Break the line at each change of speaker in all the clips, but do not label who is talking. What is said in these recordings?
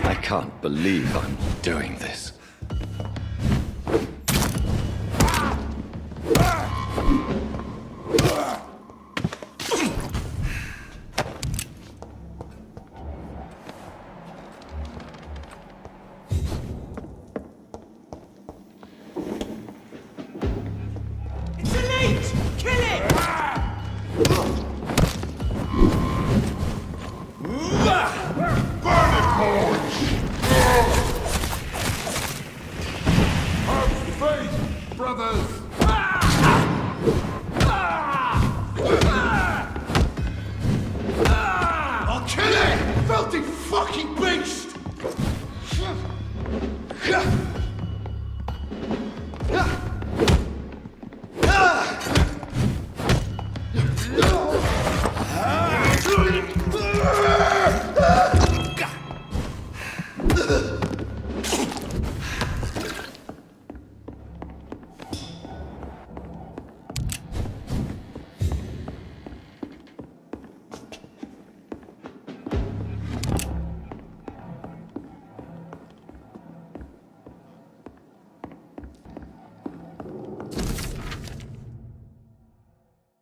I can't believe I'm doing this.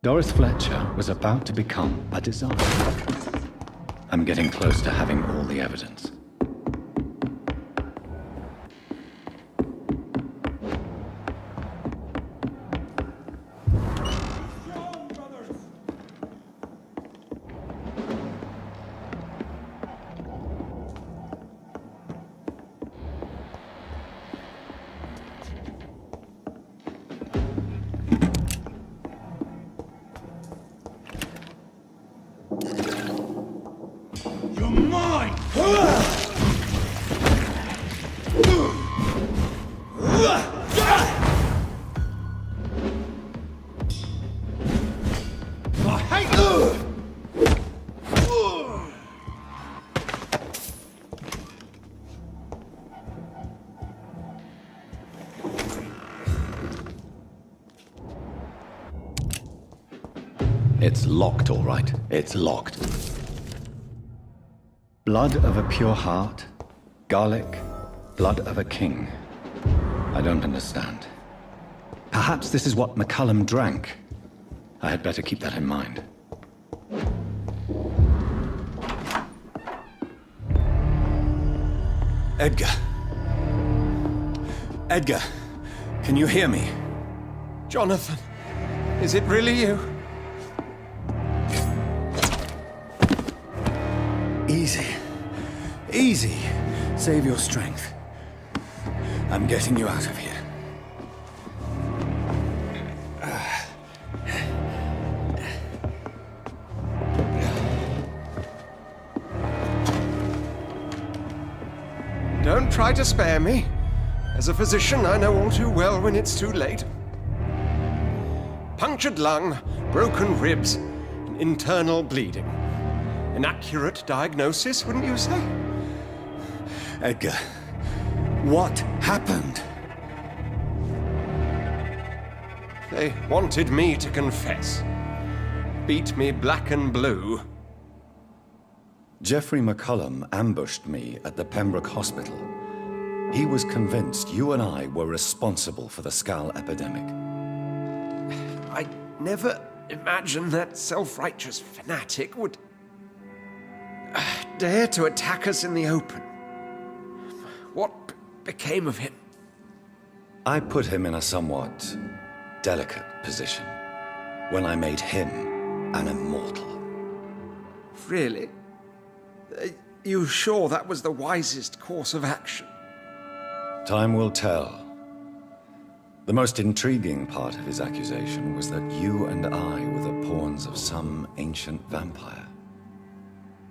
Doris Fletcher was about to become a disaster. I'm getting close to having all the evidence. It's locked, all right. It's locked. Blood of a pure heart, garlic, blood of a king. I don't understand. Perhaps this is what McCullum drank. I had better keep that in mind. Edgar. Edgar, can you hear me?
Jonathan, is it really you?
Easy. Easy. Save your strength. I'm getting you out of here.
Don't try to spare me. As a physician, I know all too well when it's too late. Punctured lung, broken ribs, and internal bleeding. An accurate diagnosis, wouldn't you say?
Edgar, what happened?
They wanted me to confess. Beat me black and blue.
Jeffrey McCullum ambushed me at the Pembroke Hospital. He was convinced you and I were responsible for the Skal epidemic.
I never imagined that self-righteous fanatic would dare to attack us in the open. What became of him?
I put him in a somewhat delicate position when I made him an immortal.
Really? You sure that was the wisest course of action?
Time will tell. The most intriguing part of his accusation was that you and I were the pawns of some ancient vampire.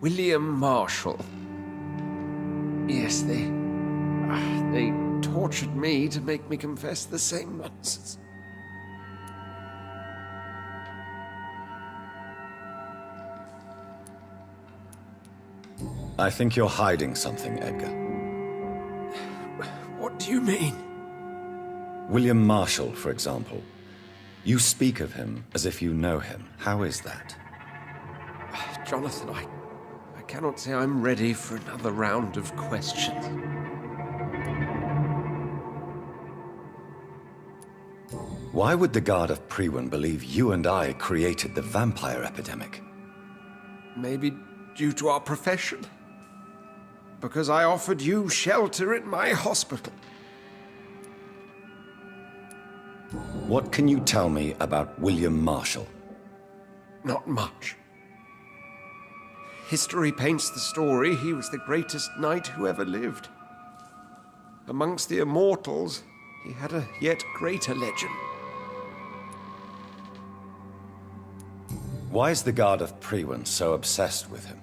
William Marshall. Yes, they tortured me to make me confess the same nonsense.
I think you're hiding something, Edgar.
What do you mean?
William Marshall, for example. You speak of him as if you know him. How is that?
Jonathan, I cannot say I'm ready for another round of questions.
Why would the Guard of Priwen believe you and I created the vampire epidemic?
Maybe due to our profession. Because I offered you shelter in my hospital.
What can you tell me about William Marshall?
Not much. History paints the story he was the greatest knight who ever lived. Amongst the immortals, he had a yet greater legend.
Why is the Guard of Priwen so obsessed with him?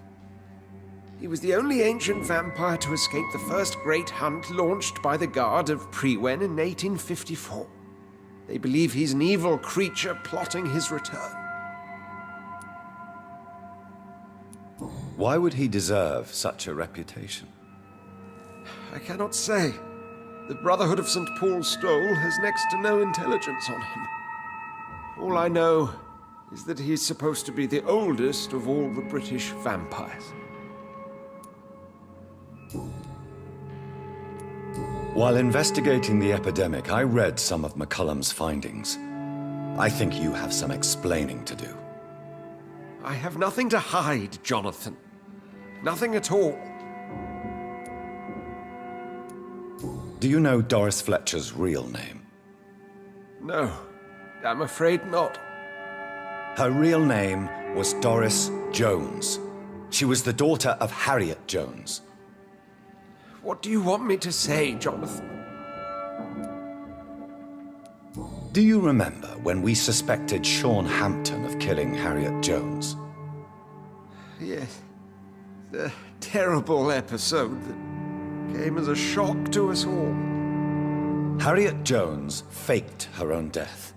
He was the only ancient vampire to escape the first great hunt launched by the Guard of Priwen in 1854. They believe he's an evil creature plotting his return.
Why would he deserve such a reputation?
I cannot say. The Brotherhood of St. Paul's Stole has next to no intelligence on him. All I know is that he's supposed to be the oldest of all the British vampires.
While investigating the epidemic, I read some of McCullum's findings. I think you have some explaining to do.
I have nothing to hide, Jonathan. Nothing at all.
Do you know Doris Fletcher's real name?
No, I'm afraid not.
Her real name was Doris Jones. She was the daughter of Harriet Jones.
What do you want me to say, Jonathan?
Do you remember when we suspected Sean Hampton of killing Harriet Jones?
Yes. The terrible episode that came as a shock to us all.
Harriet Jones faked her own death.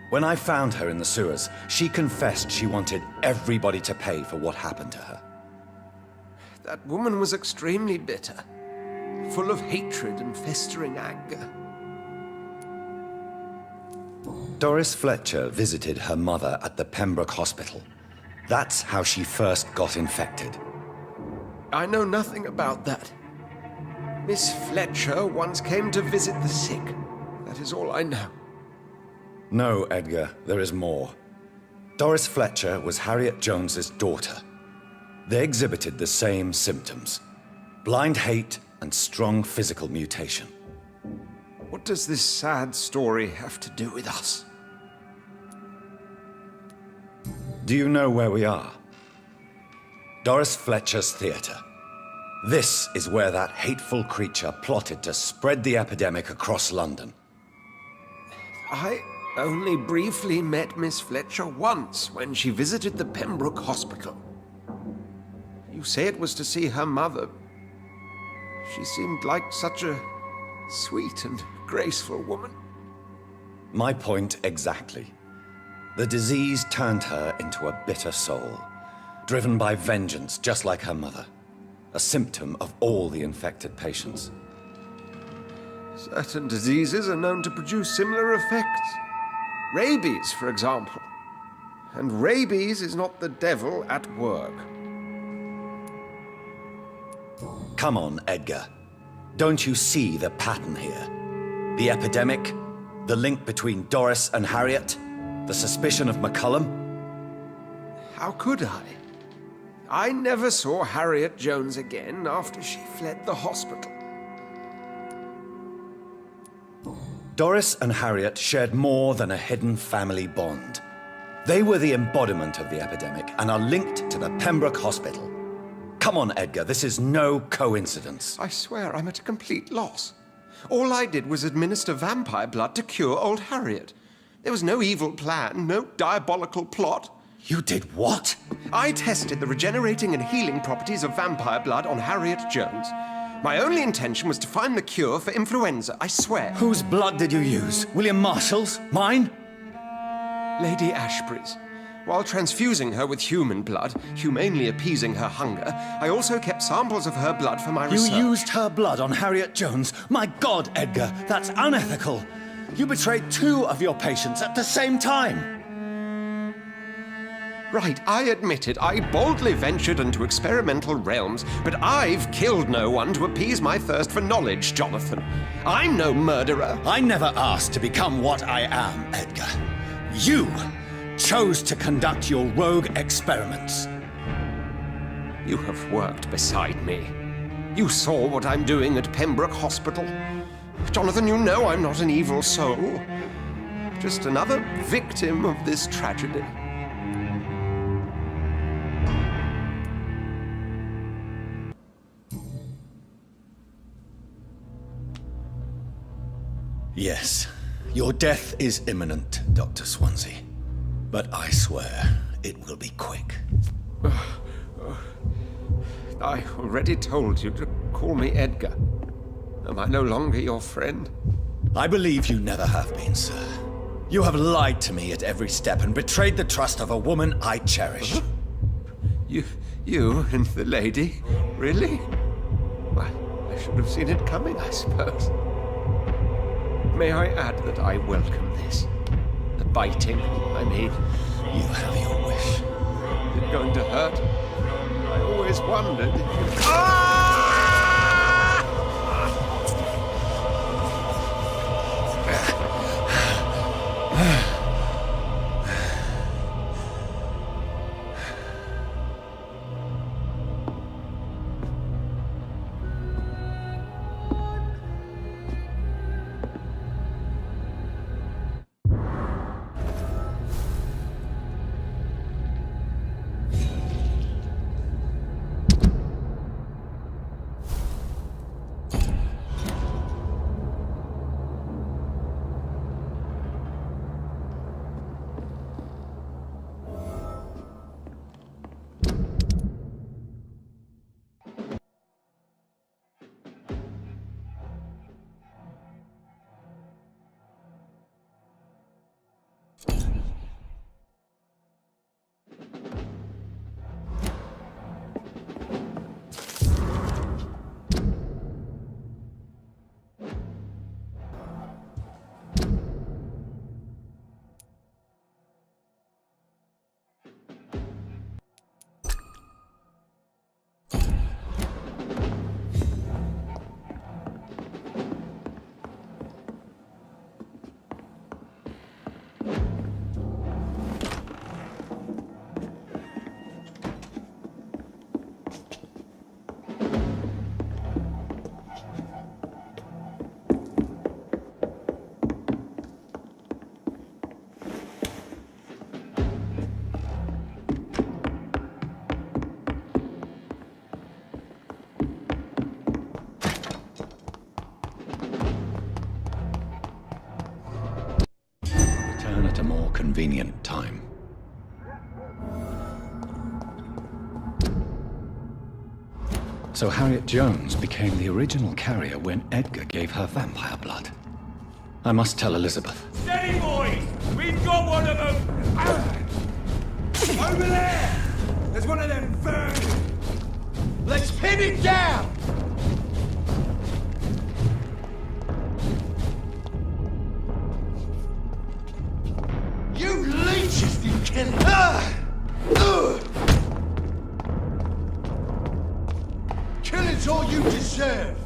When I found her in the sewers, she confessed she wanted everybody to pay for what happened to her.
That woman was extremely bitter, full of hatred and festering anger.
Doris Fletcher visited her mother at the Pembroke Hospital. That's how she first got infected.
I know nothing about that. Miss Fletcher once came to visit the sick. That is all I know.
No, Edgar, there is more. Doris Fletcher was Harriet Jones's daughter. They exhibited the same symptoms: blind hate and strong physical mutation.
What does this sad story have to do with us?
Do you know where we are? Doris Fletcher's theater. This is where that hateful creature plotted to spread the epidemic across London.
I only briefly met Miss Fletcher once when she visited the Pembroke Hospital. You say it was to see her mother. She seemed like such a sweet and graceful woman.
My point exactly. The disease turned her into a bitter soul, driven by vengeance just like her mother. A symptom of all the infected patients.
Certain diseases are known to produce similar effects. Rabies, for example. And rabies is not the devil at work.
Come on, Edgar. Don't you see the pattern here? The epidemic, the link between Doris and Harriet, the suspicion of McCullum?
How could I? I never saw Harriet Jones again after she fled the hospital.
Doris and Harriet shared more than a hidden family bond. They were the embodiment of the epidemic and are linked to the Pembroke Hospital. Come on, Edgar, this is no coincidence.
I swear I'm at a complete loss. All I did was administer vampire blood to cure old Harriet. There was no evil plan, no diabolical plot.
You did what?
I tested the regenerating and healing properties of vampire blood on Harriet Jones. My only intention was to find the cure for influenza, I swear.
Whose blood did you use? William Marshall's? Mine?
Lady Ashbury's. While transfusing her with human blood, humanely appeasing her hunger, I also kept samples of her blood for my research.
You used her blood on Harriet Jones? My God, Edgar, that's unethical. You betrayed 2 of your patients at the same time.
Right, I admit it. I boldly ventured into experimental realms, but I've killed no one to appease my thirst for knowledge, Jonathan. I'm no murderer.
I never asked to become what I am, Edgar. You chose to conduct your rogue experiments.
You have worked beside me. You saw what I'm doing at Pembroke Hospital. Jonathan, you know I'm not an evil soul. Just another victim of this tragedy.
Yes, your death is imminent, Dr. Swansea. But I swear, it will be quick.
I already told you to call me Edgar. Am I no longer your friend?
I believe you never have been, sir. You have lied to me at every step and betrayed the trust of a woman I cherish.
You and the lady? Really? Well, I should have seen it coming, I suppose. May I add that I welcome this? The biting, I mean.
You have your wish.
Is it going to hurt? I always wondered.
Return at a more convenient time. So Harriet Jones became the original carrier when Edgar gave her vampire blood. I must tell Elizabeth.
Steady, boys! We've got one of them! Over there! There's one of them burning! Let's pin it down! You leeches, you can... Killing's all you deserve!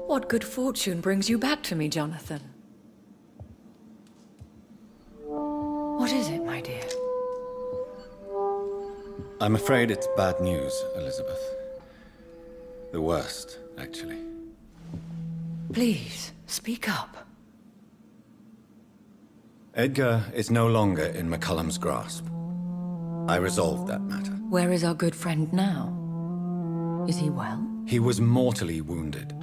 What good fortune brings you back to me, Jonathan? What is it, my dear?
I'm afraid it's bad news, Elizabeth. The worst, actually.
Please, speak up.
Edgar is no longer in McCullum's grasp. I resolved that matter.
Where is our good friend now? Is he well?
He was mortally wounded.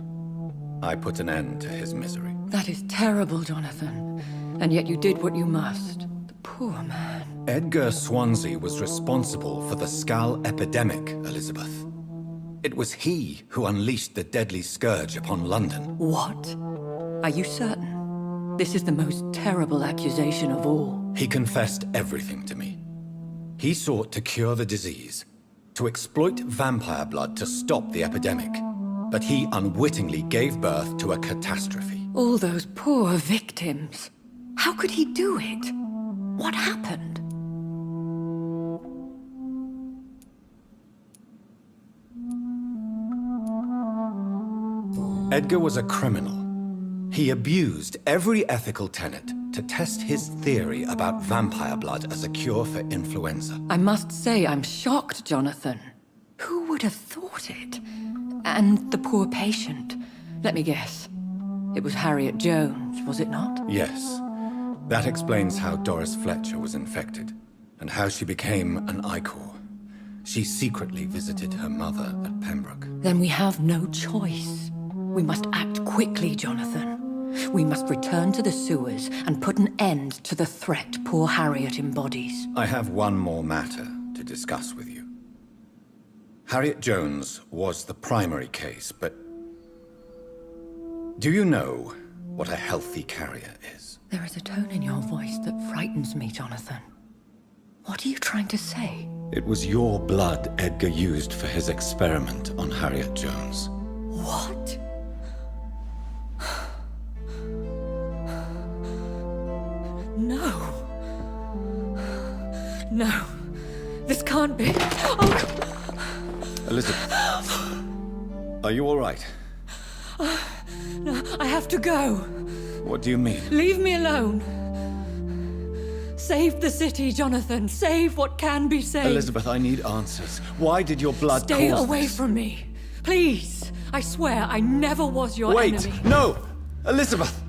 I put an end to his misery.
That is terrible, Jonathan. And yet you did what you must. The poor man.
Edgar Swansea was responsible for the Skal epidemic, Elizabeth. It was he who unleashed the deadly scourge upon London.
What? Are you certain? This is the most terrible accusation of all.
He confessed everything to me. He sought to cure the disease, to exploit vampire blood to stop the epidemic. But he unwittingly gave birth to a catastrophe.
All those poor victims. How could he do it? What happened?
Edgar was a criminal. He abused every ethical tenet to test his theory about vampire blood as a cure for influenza.
I must say I'm shocked, Jonathan. Who would have thought it? And the poor patient. Let me guess. It was Harriet Jones, was it not?
Yes. That explains how Doris Fletcher was infected, and how she became an Icor. She secretly visited her mother at Pembroke.
Then we have no choice. We must act quickly, Jonathan. We must return to the sewers and put an end to the threat poor Harriet embodies.
I have one more matter to discuss with you. Harriet Jones was the primary case, but... do you know what a healthy carrier is?
There is a tone in your voice that frightens me, Jonathan. What are you trying to say?
It was your blood Edgar used for his experiment on Harriet Jones.
What? No. No. This can't be. Oh.
Elizabeth, are you all right?
No, I have to go.
What do you mean?
Leave me alone. Save the city, Jonathan. Save what can be saved.
Elizabeth, I need answers. Why did your blood
Stay
cause
away
this?
from me. Please. I swear I never was your
Wait!
enemy.
No! Elizabeth!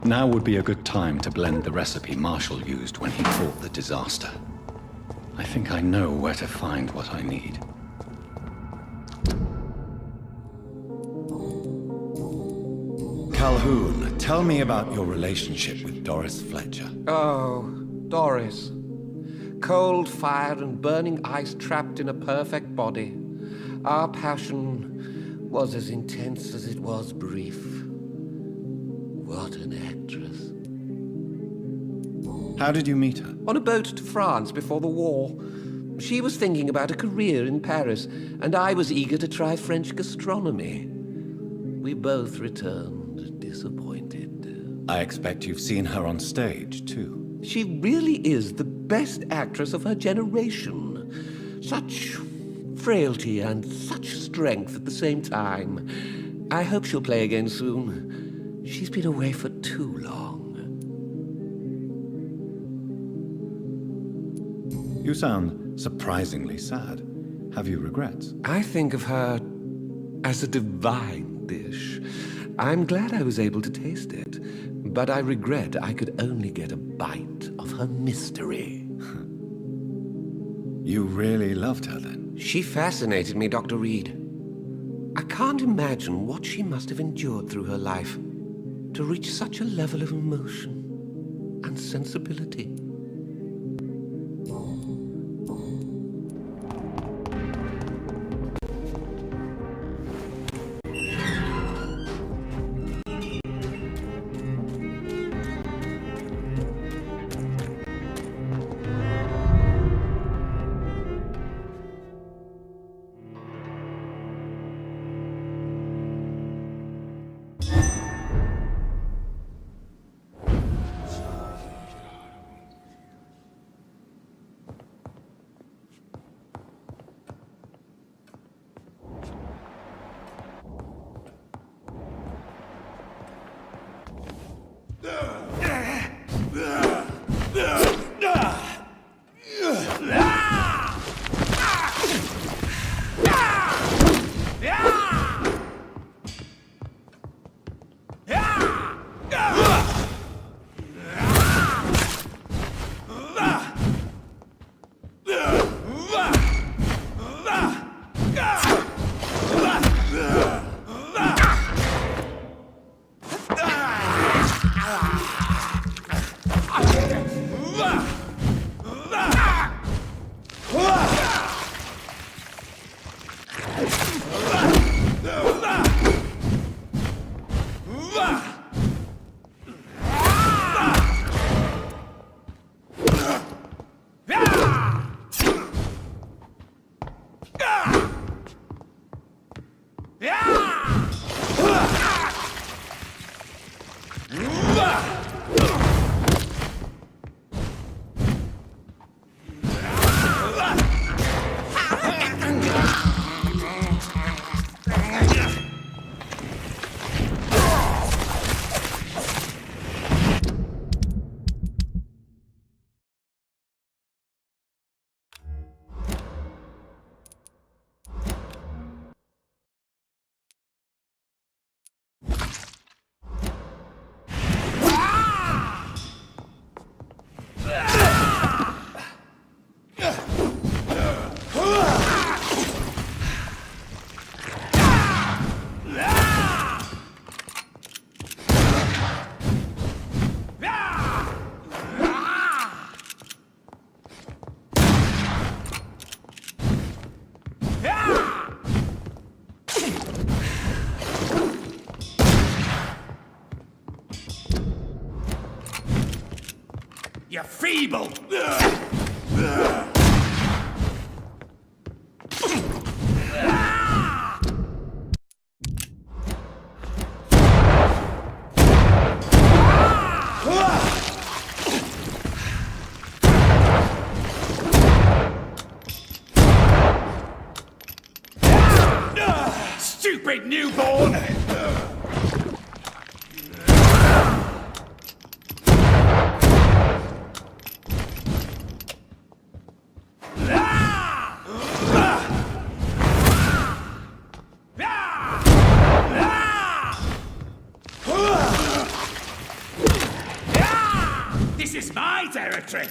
Now would be a good time to blend the recipe Marshall used when he fought the disaster. I think I know where to find what I need. Calhoun, tell me about your relationship with Doris Fletcher.
Oh, Doris. Cold fire and burning ice trapped in a perfect body. Our passion was as intense as it was brief. What an actress.
How did you meet her?
On a boat to France before the war. She was thinking about a career in Paris, and I was eager to try French gastronomy. We both returned disappointed.
I expect you've seen her on stage, too.
She really is the best actress of her generation. Such frailty and such strength at the same time. I hope she'll play again soon. She's been away for too long.
You sound surprisingly sad. Have you regrets?
I think of her as a divine dish. I'm glad I was able to taste it, but I regret I could only get a bite of her mystery.
You really loved her, then?
She fascinated me, Dr. Reed. I can't imagine what she must have endured through her life to reach such a level of emotion and sensibility.
You feeble! Stupid newborn! This is my territory!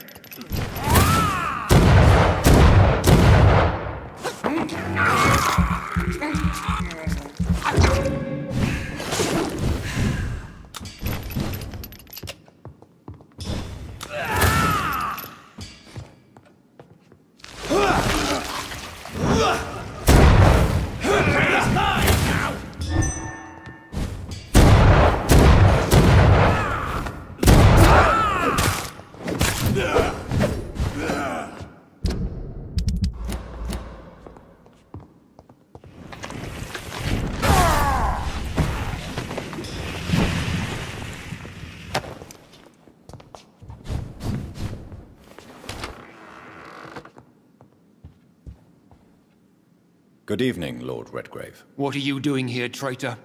Good evening, Lord Redgrave.
What are you doing here, traitor?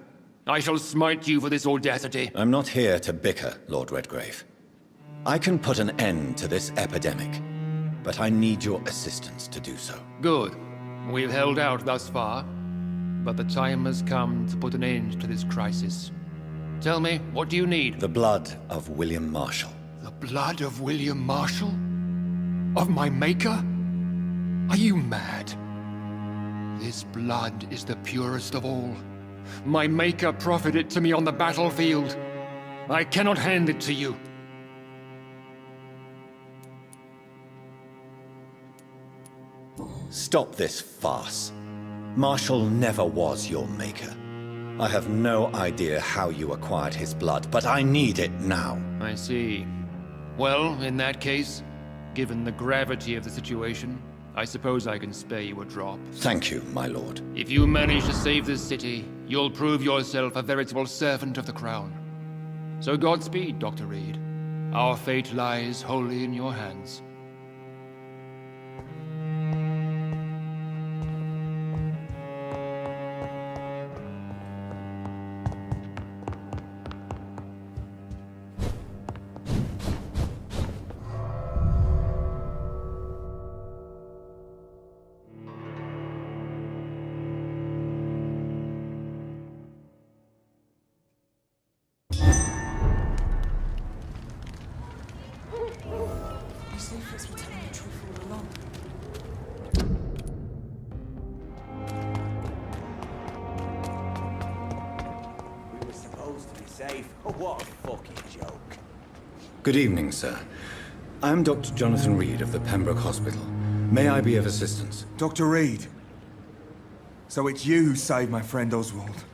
I shall smite you for this audacity.
I'm not here to bicker, Lord Redgrave. I can put an end to this epidemic, but I need your assistance to do so.
Good. We've held out thus far, but the time has come to put an end to this crisis. Tell me, what do you need?
The blood of William Marshall.
The blood of William Marshall? Of my maker? Are you mad? This blood is the purest of all. My maker proffered it to me on the battlefield. I cannot hand it to you.
Stop this farce. Marshall never was your maker. I have no idea how you acquired his blood, but I need it now.
I see. Well, in that case, given the gravity of the situation, I suppose I can spare you a drop.
Thank you, my lord.
If you manage to save this city, you'll prove yourself a veritable servant of the crown. So Godspeed, Dr. Reed. Our fate lies wholly in your hands.
These leaflets were telling the truth all along.
We were supposed to be safe. Oh, what a fucking joke.
Good evening, sir. I'm Dr. Jonathan Reed of the Pembroke Hospital. May I be of assistance?
Dr. Reed. So it's you who saved my friend Oswald.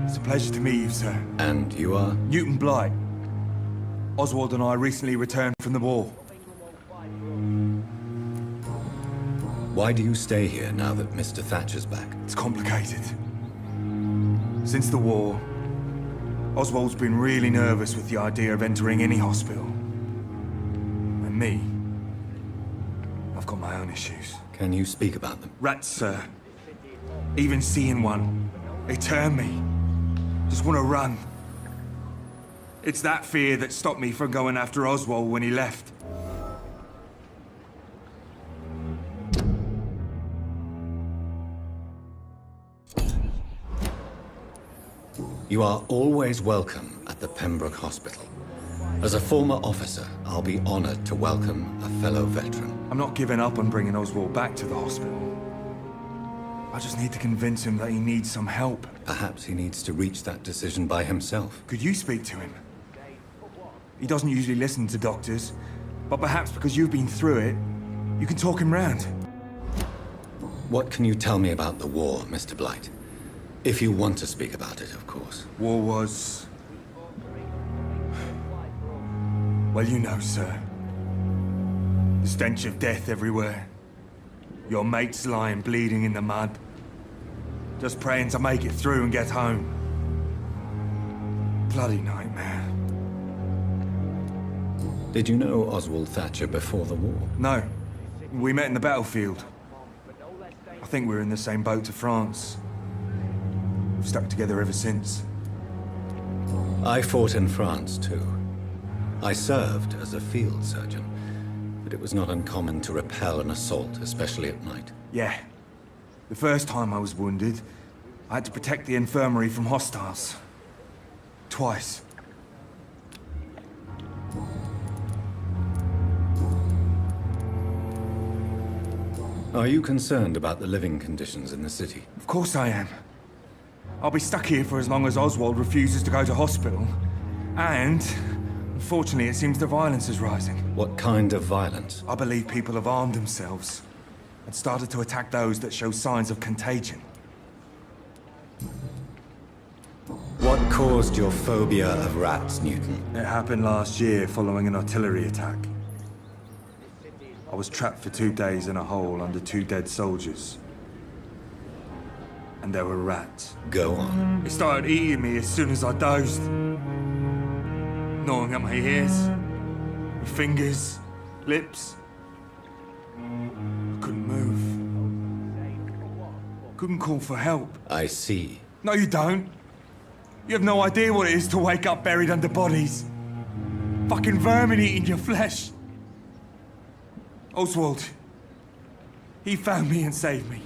It's a pleasure to meet you, sir.
And you are?
Newton Blight. Oswald and I recently returned from the war.
Why do you stay here now that Mr. Thatcher's back?
It's complicated. Since the war, Oswald's been really nervous with the idea of entering any hospital. And me, I've got my own issues.
Can you speak about them?
Rats, sir. Even seeing one, they turn me. Just want to run. It's that fear that stopped me from going after Oswald when he left.
You are always welcome at the Pembroke Hospital. As a former officer, I'll be honored to welcome a fellow veteran.
I'm not giving up on bringing Oswald back to the hospital. I just need to convince him that he needs some help.
Perhaps he needs to reach that decision by himself.
Could you speak to him? He doesn't usually listen to doctors, but perhaps because you've been through it, you can talk him round.
What can you tell me about the war, Mr. Blight? If you want to speak about it, of course.
War was... well, you know, sir. The stench of death everywhere. Your mates lying bleeding in the mud. Just praying to make it through and get home. Bloody nightmare.
Did you know Oswald Thatcher before the war?
No. We met in the battlefield. I think we're in the same boat to France. We've stuck together ever since.
I fought in France, too. I served as a field surgeon, but it was not uncommon to repel an assault, especially at night.
Yeah. The first time I was wounded, I had to protect the infirmary from hostiles. Twice.
Are you concerned about the living conditions in the city?
Of course I am. I'll be stuck here for as long as Oswald refuses to go to hospital. And, unfortunately, it seems the violence is rising.
What kind of violence?
I believe people have armed themselves and started to attack those that show signs of contagion.
What caused your phobia of rats, Newton?
It happened last year following an artillery attack. I was trapped for 2 days in a hole under 2 dead soldiers. And there were rats.
Go on.
They started eating me as soon as I dozed. Gnawing at my ears, with fingers, lips. I couldn't move. Couldn't call for help.
I see.
No, you don't. You have no idea what it is to wake up buried under bodies. Fucking vermin eating your flesh. Oswald. He found me and saved me.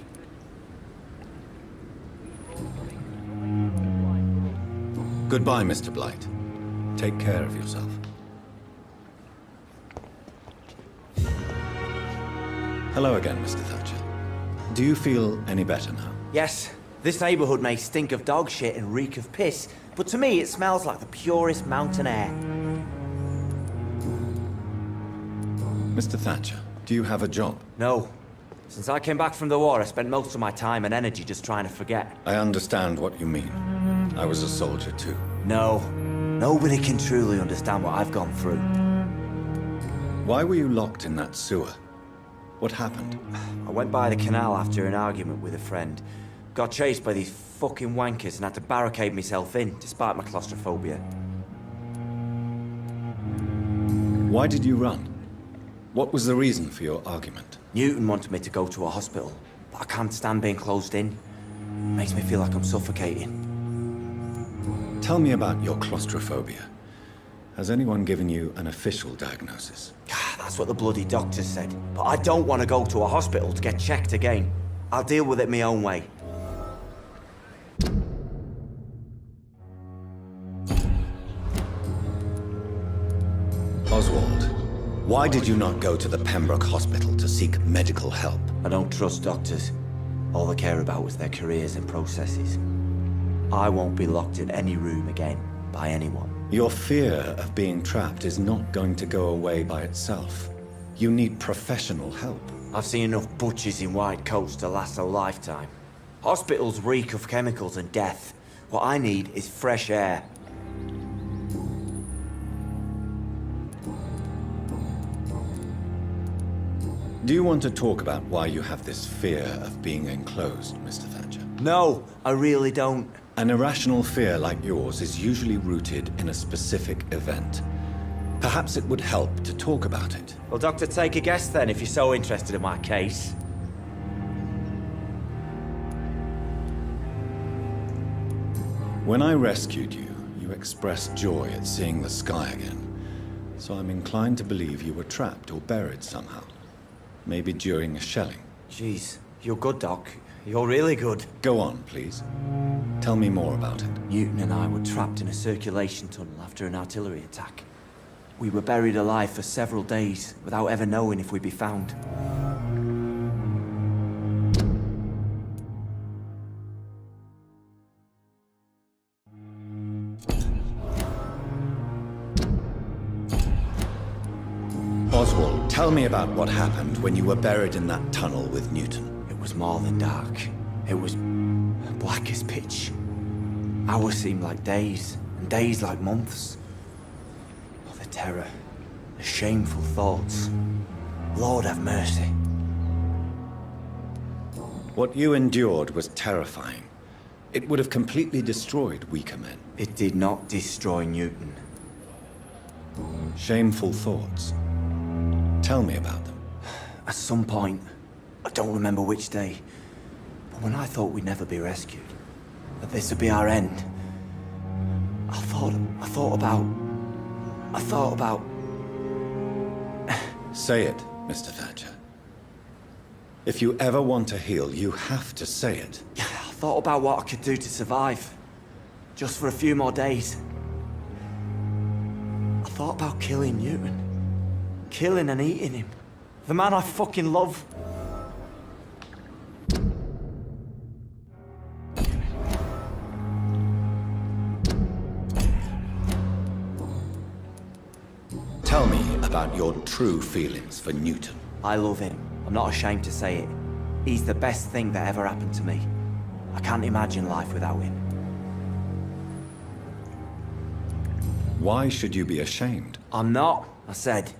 Goodbye, Mr. Blight. Take care of yourself. Hello again, Mr. Thatcher. Do you feel any better now?
Yes,
This neighborhood may stink of dog shit and reek of piss, but to me it smells like the purest mountain air.
Mr. Thatcher, do you have a job?
No. Since I came back from the war, I spent most of my time and energy just trying to forget.
I understand what you mean. I was a soldier too.
No. Nobody can truly understand what I've gone through.
Why were you locked in that sewer? What happened?
I went by the canal after an argument with a friend. Got chased by these fucking wankers and had to barricade myself in, despite my claustrophobia.
Why did you run? What was the reason for your argument?
Newton wanted me to go to a hospital, but I can't stand being closed in. Makes me feel like I'm suffocating.
Tell me about your claustrophobia. Has anyone given you an official diagnosis?
That's what the bloody doctor said. But I don't want to go to a hospital to get checked again. I'll deal with it my own way.
Oswald, why did you not go to the Pembroke Hospital to seek medical help?
I don't trust doctors. All they care about is their careers and processes. I won't be locked in any room again by anyone.
Your fear of being trapped is not going to go away by itself. You need professional help.
I've seen enough butchers in white coats to last a lifetime. Hospitals reek of chemicals and death. What I need is fresh air.
Do you want to talk about why you have this fear of being enclosed, Mr. Thatcher?
No, I really don't.
An irrational fear like yours is usually rooted in a specific event. Perhaps it would help to talk about it.
Well, Doctor, take a guess then if you're so interested in my case.
When I rescued you, you expressed joy at seeing the sky again. So I'm inclined to believe you were trapped or buried somehow. Maybe during a shelling.
Jeez, you're good, Doc. You're really good.
Go on, please. Tell me more about it.
Newton and I were trapped in a circulation tunnel after an artillery attack. We were buried alive for several days without ever knowing if we'd be found.
Oswald, tell me about what happened when you were buried in that tunnel with Newton.
It was more than dark. It was black as pitch. Hours seemed like days, and days like months. Oh, the terror. The shameful thoughts. Lord have mercy.
What you endured was terrifying. It would have completely destroyed weaker men.
It did not destroy Newton.
Shameful thoughts. Tell me about them.
At some point, I don't remember which day, but when I thought we'd never be rescued, that this would be our end, I thought about...
Say it, Mr. Thatcher. If you ever want to heal, you have to say it.
I thought about what I could do to survive. Just for a few more days. I thought about killing Newton. Killing and eating him. The man I fucking love.
Tell me about your true feelings for Newton.
I love him. I'm not ashamed to say it. He's the best thing that ever happened to me. I can't imagine life without him.
Why should you be ashamed?
I'm not, I said.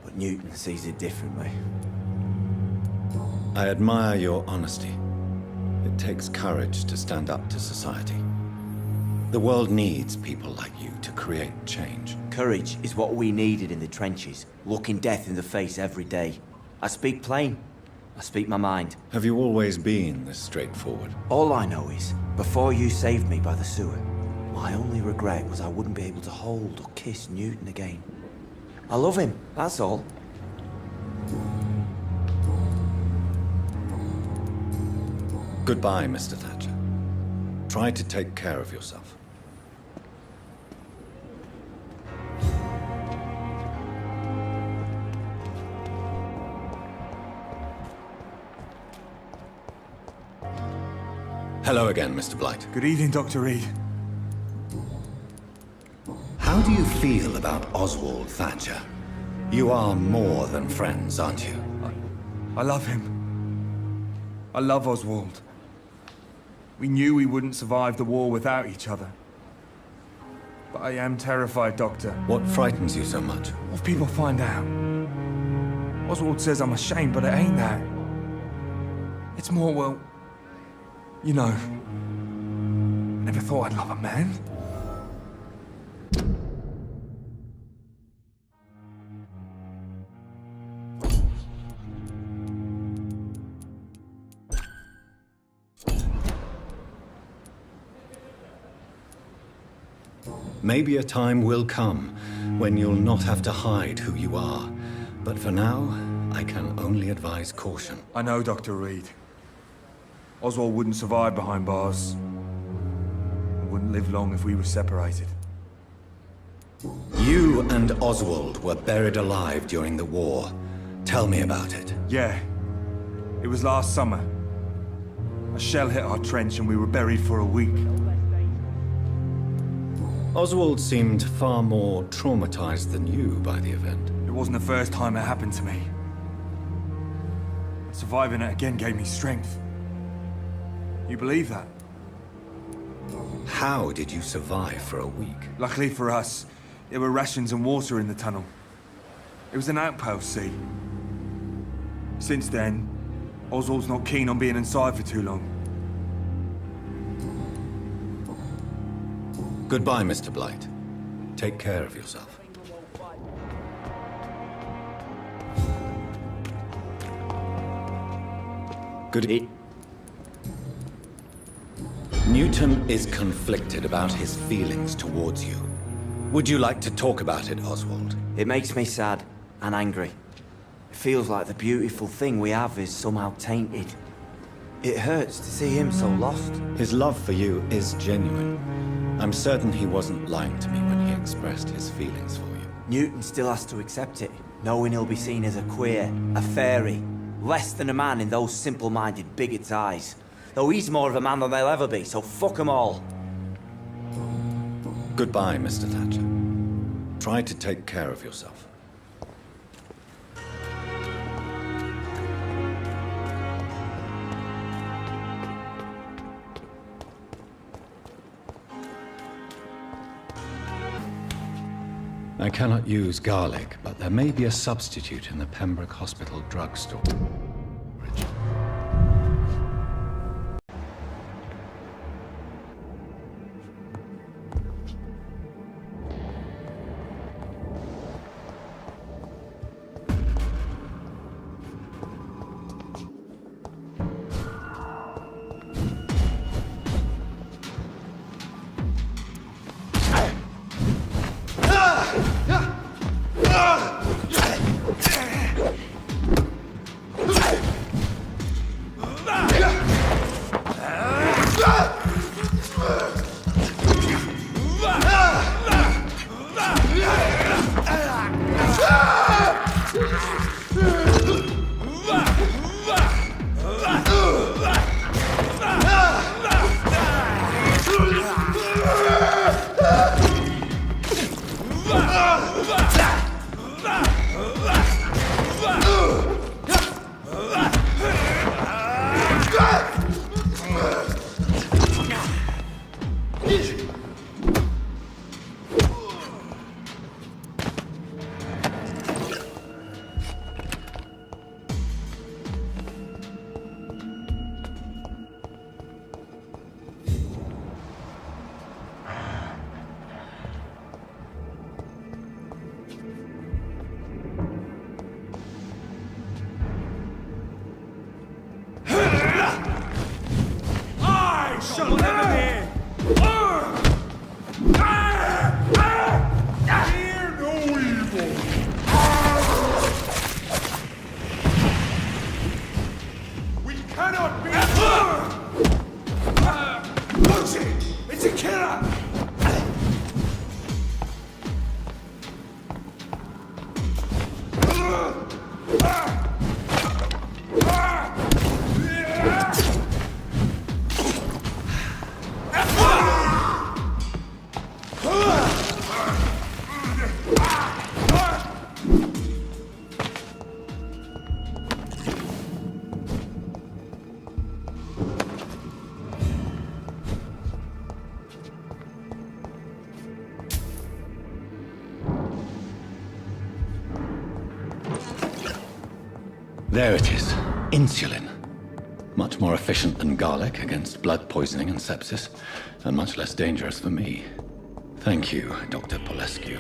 But Newton sees it differently.
I admire your honesty. It takes courage to stand up to society. The world needs people like you to create change.
Courage is what we needed in the trenches, looking death in the face every day. I speak plain. I speak my mind.
Have you always been this straightforward?
All I know is, before you saved me by the sewer, my only regret was I wouldn't be able to hold or kiss Newton again. I love him, that's all.
Goodbye, Mr. Thatcher. Try to take care of yourself. Hello again, Mr. Blight.
Good evening, Dr. Reed.
How do you feel about Oswald Thatcher? You are more than friends, aren't you?
I love him. I love Oswald. We knew we wouldn't survive the war without each other. But I am terrified, Doctor.
What frightens you so much?
What if people find out? Oswald says I'm ashamed, but it ain't that. It's more, well, you know, never thought I'd love a man.
Maybe a time will come when you'll not have to hide who you are. But for now, I can only advise caution.
I know, Dr. Reed. Oswald wouldn't survive behind bars. I wouldn't live long if we were separated.
You and Oswald were buried alive during the war. Tell me about it.
Yeah. It was last summer. A shell hit our trench and we were buried for a week.
Oswald seemed far more traumatized than you by the event.
It wasn't the first time it happened to me. Surviving it again gave me strength. You believe that?
How did you survive for a week?
Luckily for us, there were rations and water in the tunnel. It was an outpost, see? Since then, Oswald's not keen on being inside for too long.
Goodbye, Mr. Blight. Take care of yourself. Newton is conflicted about his feelings towards you. Would you like to talk about it, Oswald?
It makes me sad and angry. It feels like the beautiful thing we have is somehow tainted. It hurts to see him so lost.
His love for you is genuine. I'm certain he wasn't lying to me when he expressed his feelings for you.
Newton still has to accept it, knowing he'll be seen as a queer, a fairy, less than a man in those simple-minded bigots' eyes. Though he's more of a man than they'll ever be, so fuck 'em all.
Goodbye, Mr. Thatcher. Try to take care of yourself. I cannot use garlic, but there may be a substitute in the Pembroke Hospital drugstore. There it is. Insulin. Much more efficient than garlic against blood poisoning and sepsis, and much less dangerous for me. Thank you, Dr. Polescu.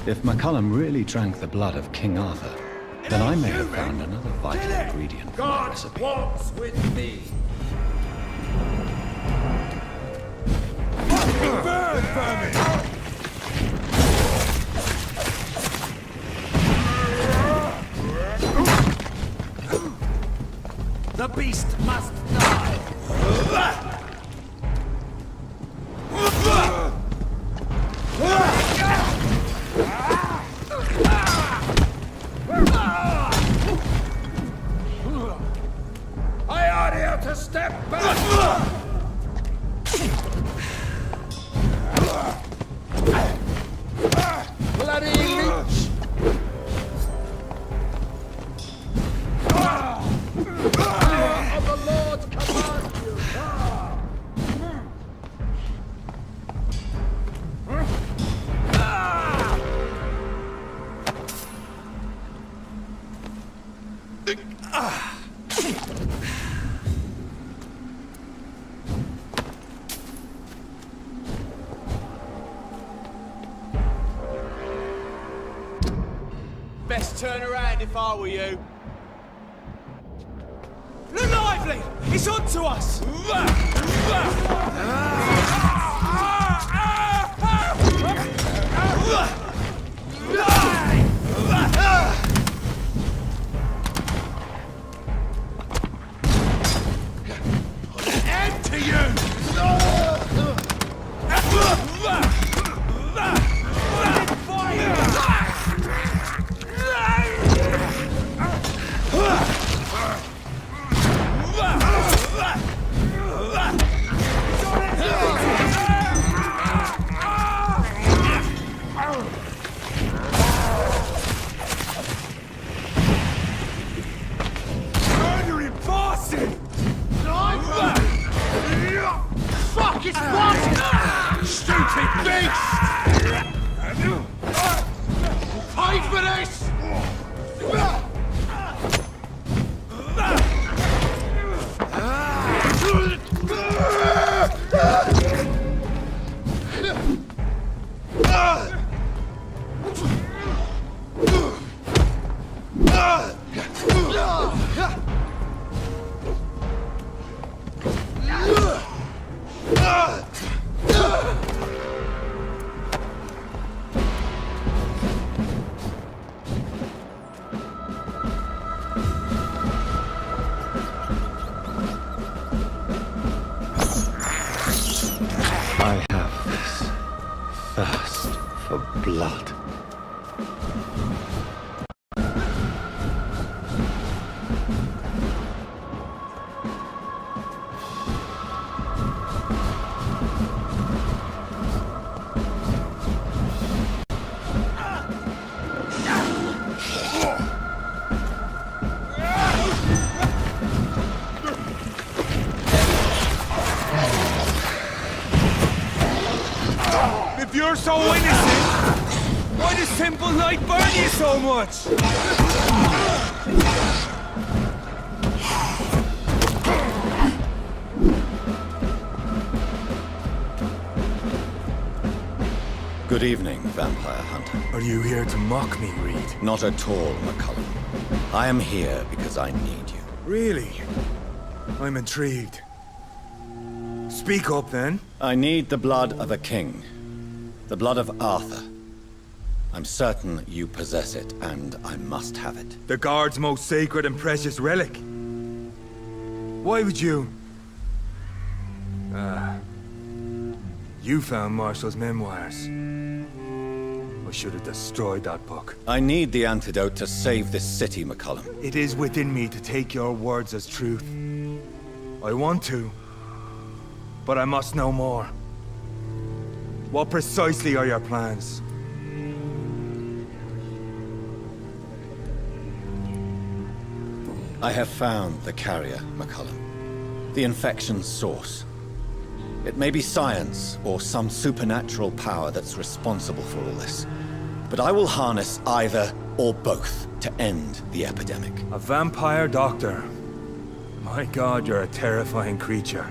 If McCullum really drank the blood of King Arthur, then I may have found another vital ingredient for my
God
recipe.
walks with me. Burn, vermin! The beast must die! I ought here to step back! Bloody leech! Power of the Lord command you!
Best turn around if I were you. Look lively! It's on to us! Stupid beast! Pay for this!
I have this thirst for blood.
If you're so innocent, why does simple light burn you so much?
Good evening, vampire hunter.
Are you here to mock me, Reed?
Not at all, McCullum. I am here because I need you.
Really? I'm intrigued. Speak up, then.
I need the blood of a king. The blood of Arthur. I'm certain you possess it, and I must have it.
The Guard's most sacred and precious relic. Why would you... You found Marshall's memoirs. I should have destroyed that book.
I need the antidote to save this city, McCullum.
It is within me to take your words as truth. I want to, but I must know more. What precisely are your plans?
I have found the carrier, McCullum. The infection's source. It may be science or some supernatural power that's responsible for all this. But I will harness either or both to end the epidemic.
A vampire doctor. My God, you're a terrifying creature.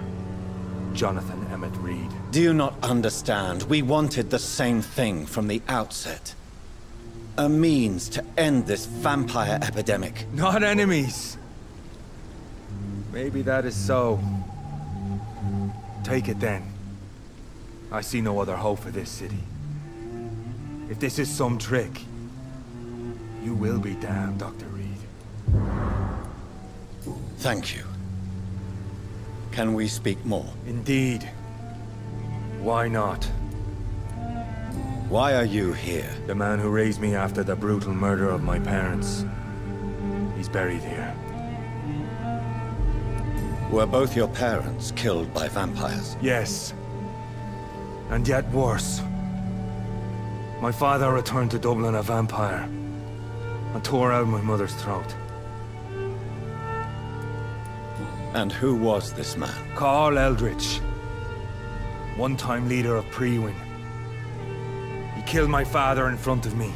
Jonathan Emmett Reed.
Do you not understand? We wanted the same thing from the outset. A means to end this vampire epidemic.
Not enemies. Maybe that is so. Take it then. I see no other hope for this city. If this is some trick, you will be damned, Dr. Reed.
Thank you. Can we speak more?
Indeed. Why not?
Why are you here?
The man who raised me after the brutal murder of my parents. He's buried here.
Were both your parents killed by vampires?
Yes. And yet worse. My father returned to Dublin a vampire and tore out my mother's throat.
And who was this man?
Carl Eldritch. One-time leader of Prewin. He killed my father in front of me.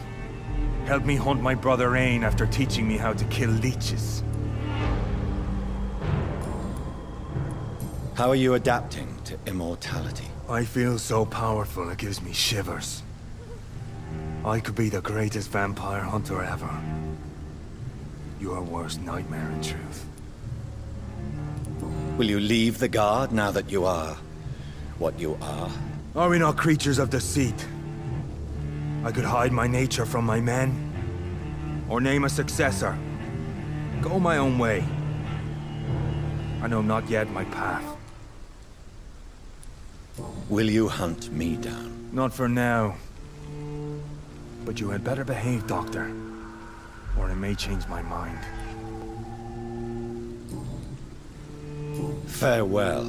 Helped me hunt my brother Ain after teaching me how to kill leeches.
How are you adapting to immortality?
I feel so powerful it gives me shivers. I could be the greatest vampire hunter ever. Your worst nightmare, in truth.
Will you leave the Guard now that you are what you are?
Are we not creatures of deceit? I could hide my nature from my men, or name a successor. Go my own way. I know not yet my path.
Will you hunt me down?
Not for now. But you had better behave, Doctor, or I may change my mind.
Farewell,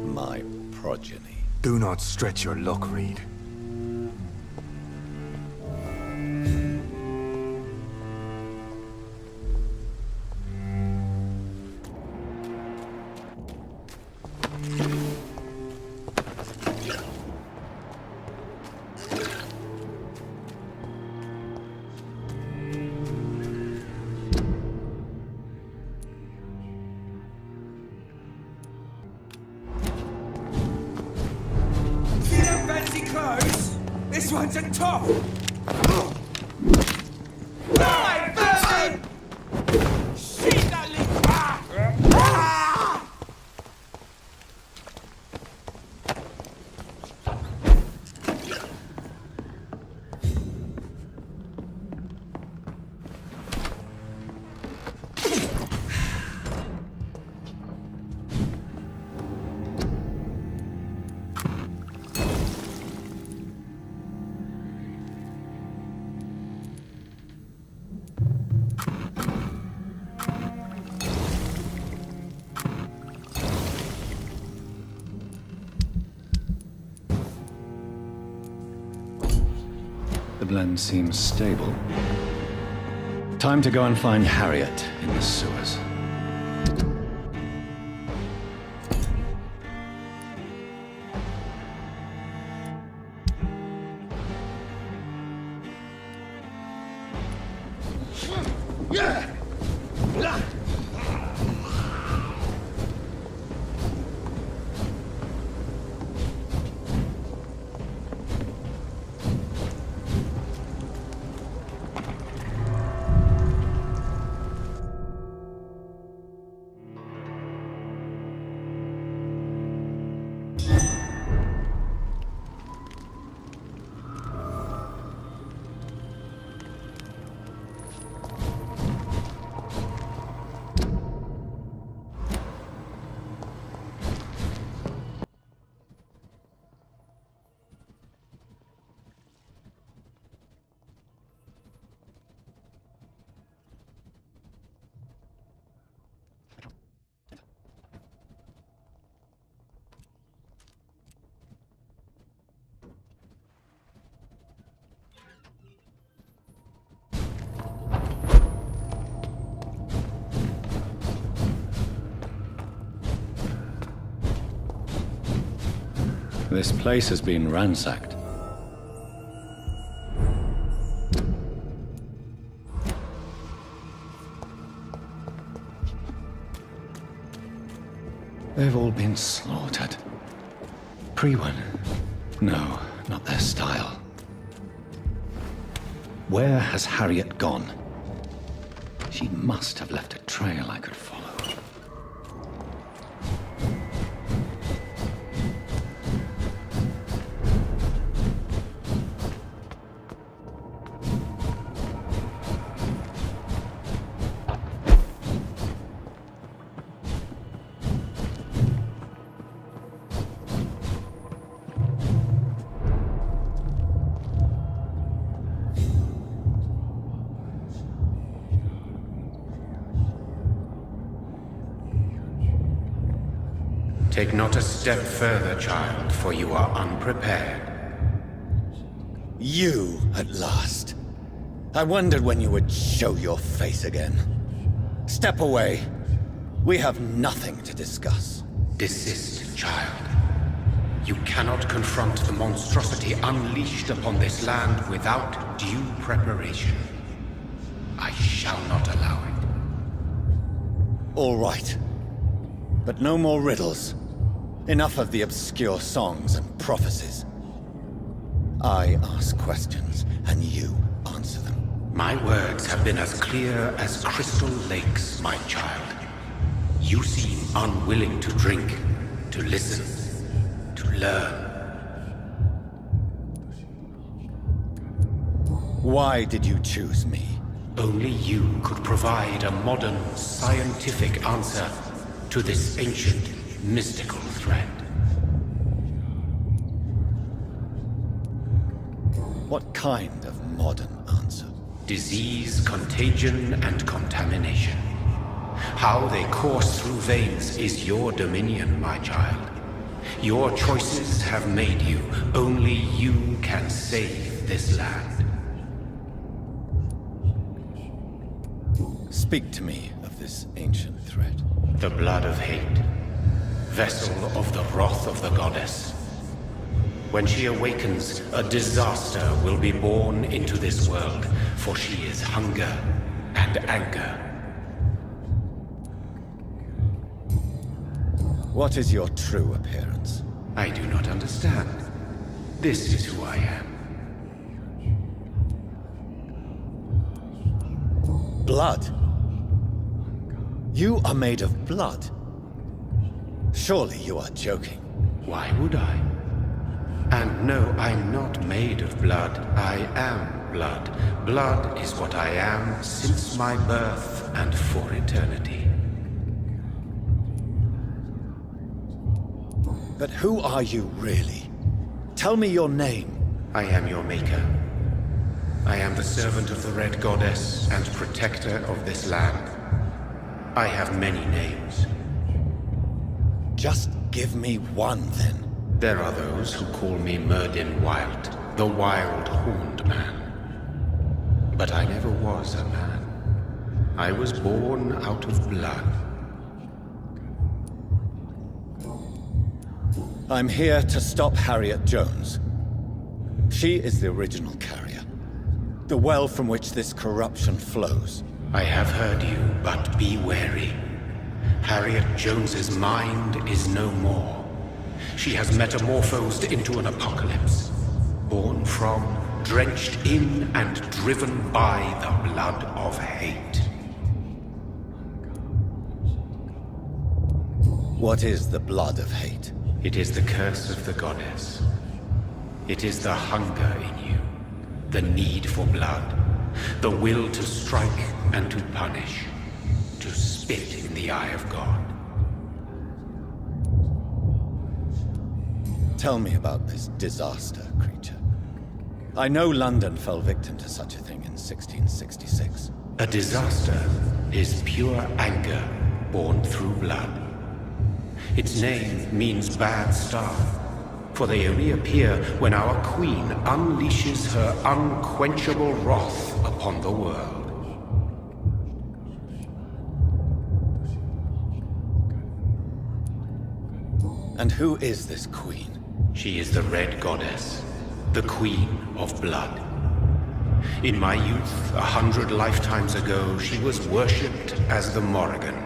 my progeny.
Do not stretch your luck, Reed.
These ones are tough!
The blend seems stable. Time to go and find Harriet in the sewers. This place has been ransacked. They've all been slaughtered. Pre-one? No, not their style. Where has Harriet gone? She must have left a trail I could follow.
Take not a step further, child, for you are unprepared.
You, at last. I wondered when you would show your face again. Step away. We have nothing to discuss.
Desist, child. You cannot confront the monstrosity unleashed upon this land without due preparation. I shall not allow it.
All right. But no more riddles. Enough of the obscure songs and prophecies. I ask questions, and you answer them.
My words have been as clear as crystal lakes, my child. You seem unwilling to drink, to listen, to learn.
Why did you choose me?
Only you could provide a modern, scientific answer to this ancient, mystical threat.
What kind of modern answer?
Disease, contagion, and contamination. How they course through veins is your dominion, my child. Your choices have made you. Only you can save this land.
Speak to me of this ancient threat.
The blood of hate. Vessel of the wrath of the goddess. When she awakens, a disaster will be born into this world, for she is hunger and anger.
What is your true appearance?
I do not understand. This is who I am.
blood? You are made of blood. Surely you are joking.
Why would I? And no, I'm not made of blood. I am blood. Blood is what I am since my birth and for eternity.
But who are you really? Tell me your name.
I am your maker. I am the servant of the Red Goddess and protector of this land. I have many names.
Just give me one, then.
There are those who call me Myrddin Wild, the Wild Horned Man. But I never was a man. I was born out of blood.
I'm here to stop Harriet Jones. She is the original carrier. The well from which this corruption flows.
I have heard you, but be wary. Harriet Jones's mind is no more. She has metamorphosed into an apocalypse. Born from, drenched in, and driven by the blood of hate.
What is the blood of hate?
It is the curse of the goddess. It is the hunger in you, the need for blood, the will to strike and to punish, to spit in the eye of God.
Tell me about this disaster, creature. I know London fell victim to such a thing in 1666.
A disaster is pure anger born through blood. Its name means bad star, for they only appear when our queen unleashes her unquenchable wrath upon the world.
And who is this queen?
She is the Red Goddess, the Queen of Blood. In my youth, 100 lifetimes ago, she was worshipped as the Morrigan.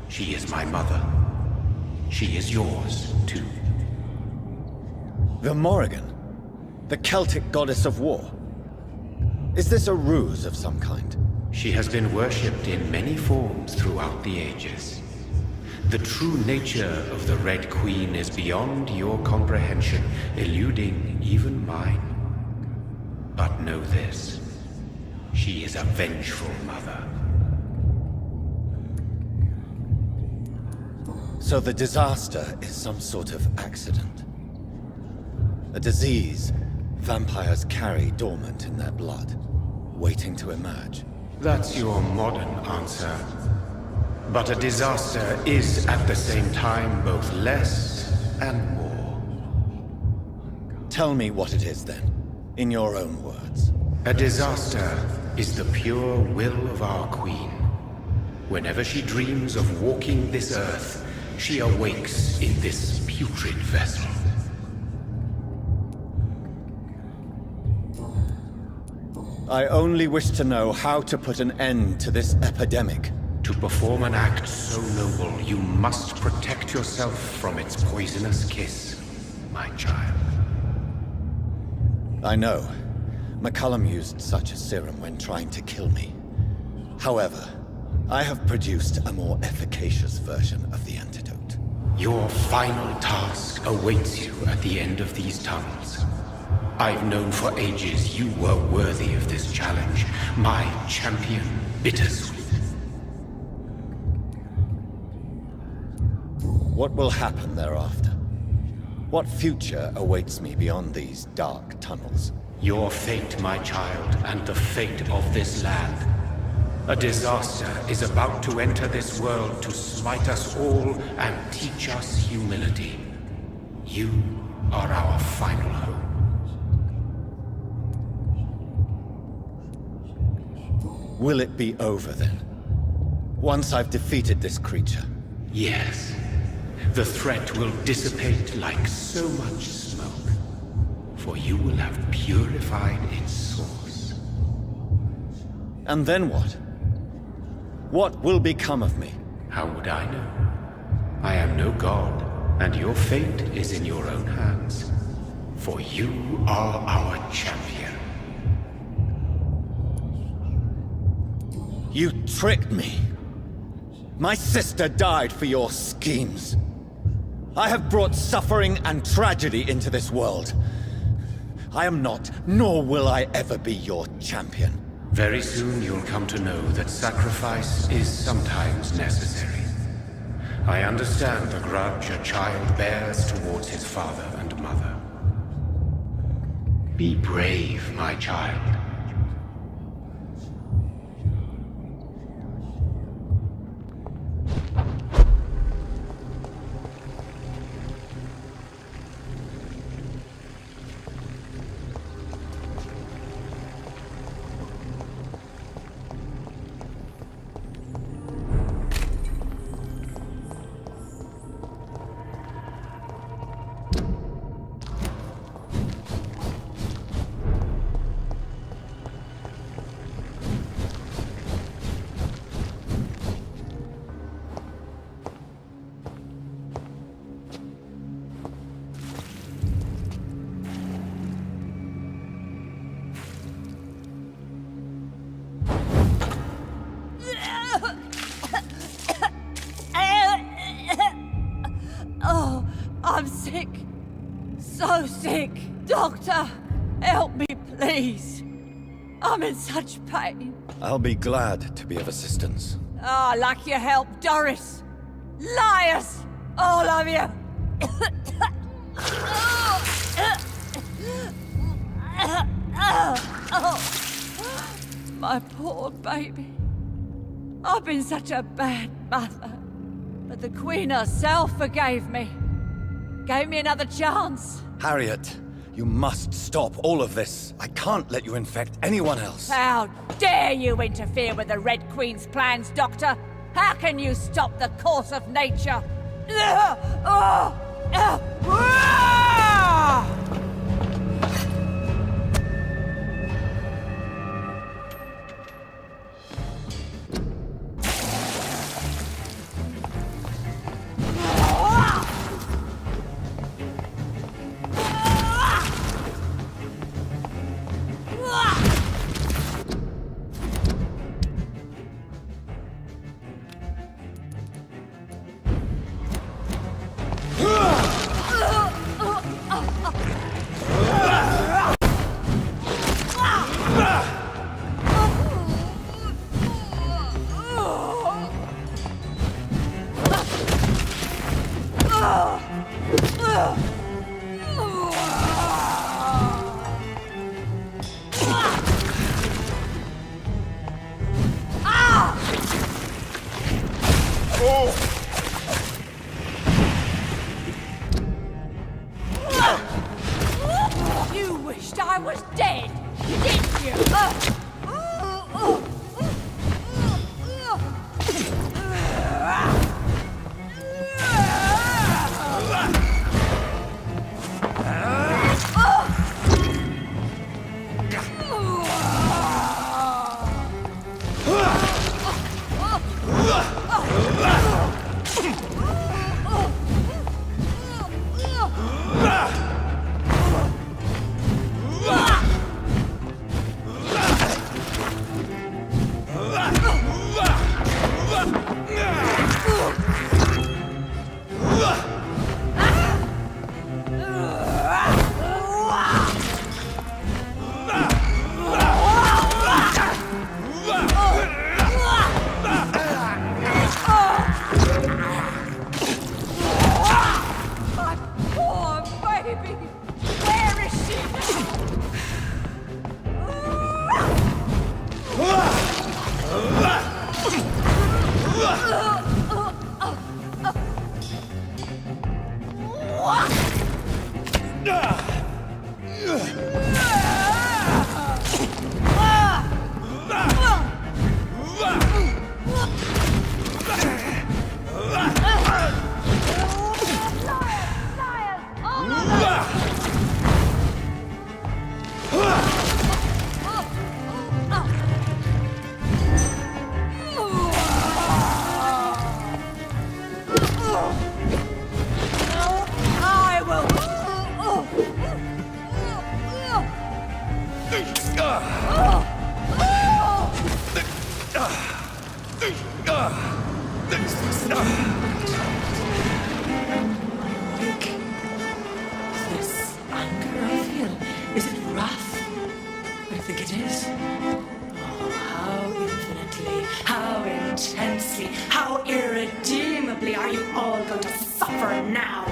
She is my mother. She is yours, too.
The Morrigan? The Celtic goddess of war? Is this a ruse of some kind?
She has been worshipped in many forms throughout the ages. The true nature of the Red Queen is beyond your comprehension, eluding even mine. But know this, she is a vengeful mother.
So the disaster is some sort of accident. A disease vampires carry dormant in their blood, waiting to emerge.
That's your modern answer. But a disaster is at the same time both less and more.
Tell me what it is then, in your own words.
A disaster is the pure will of our queen. Whenever she dreams of walking this earth, she awakes in this putrid vessel.
I only wish to know how to put an end to this epidemic.
To perform an act so noble, you must protect yourself from its poisonous kiss, my child.
I know. McCullum used such a serum when trying to kill me. However, I have produced a more efficacious version of the antidote.
Your final task awaits you at the end of these tunnels. I've known for ages you were worthy of this challenge, my champion, Bittersweet.
What will happen thereafter? What future awaits me beyond these dark tunnels?
Your fate, my child, and the fate of this land. A disaster is about to enter this world to smite us all and teach us humility. You are our final hope.
Will it be over then? Once I've defeated this creature?
Yes. The threat will dissipate like so much smoke, for you will have purified its source.
And then what? What will become of me?
How would I know? I am no god, and your fate is in your own hands, for you are our champion.
You tricked me. My sister died for your schemes. I have brought suffering and tragedy into this world. I am not, nor will I ever be your champion.
Very soon you'll come to know that sacrifice is sometimes necessary. I understand the grudge a child bears towards his father and mother. Be brave, my child.
Oh, I'm sick. So sick. Doctor, help me, please. I'm in such pain.
I'll be glad to be of assistance.
Ah, like your help, Doris. Liars! All of you! My poor baby. I've been such a bad mother. But the Queen herself forgave me. Gave me another chance.
Harriet, you must stop all of this. I can't let you infect anyone else.
How dare you interfere with the Red Queen's plans, Doctor? How can you stop the course of nature? You wished I was dead, didn't you? I will
it is? Oh, how infinitely, how intensely, how irredeemably are you all going to suffer now?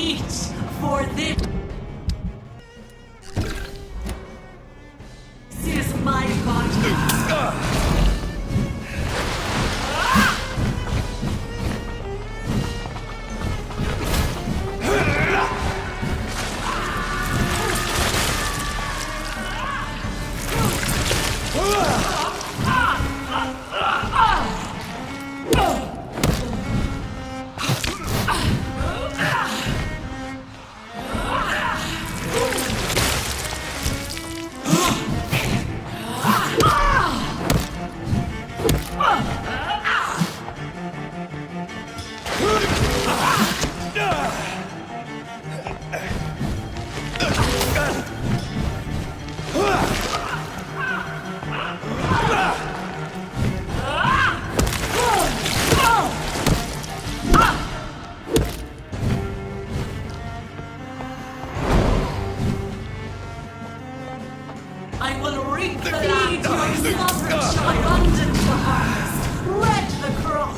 Eat for this. This is my body. I will reap the land your sovereign shall abundant the harvest. Red the crop.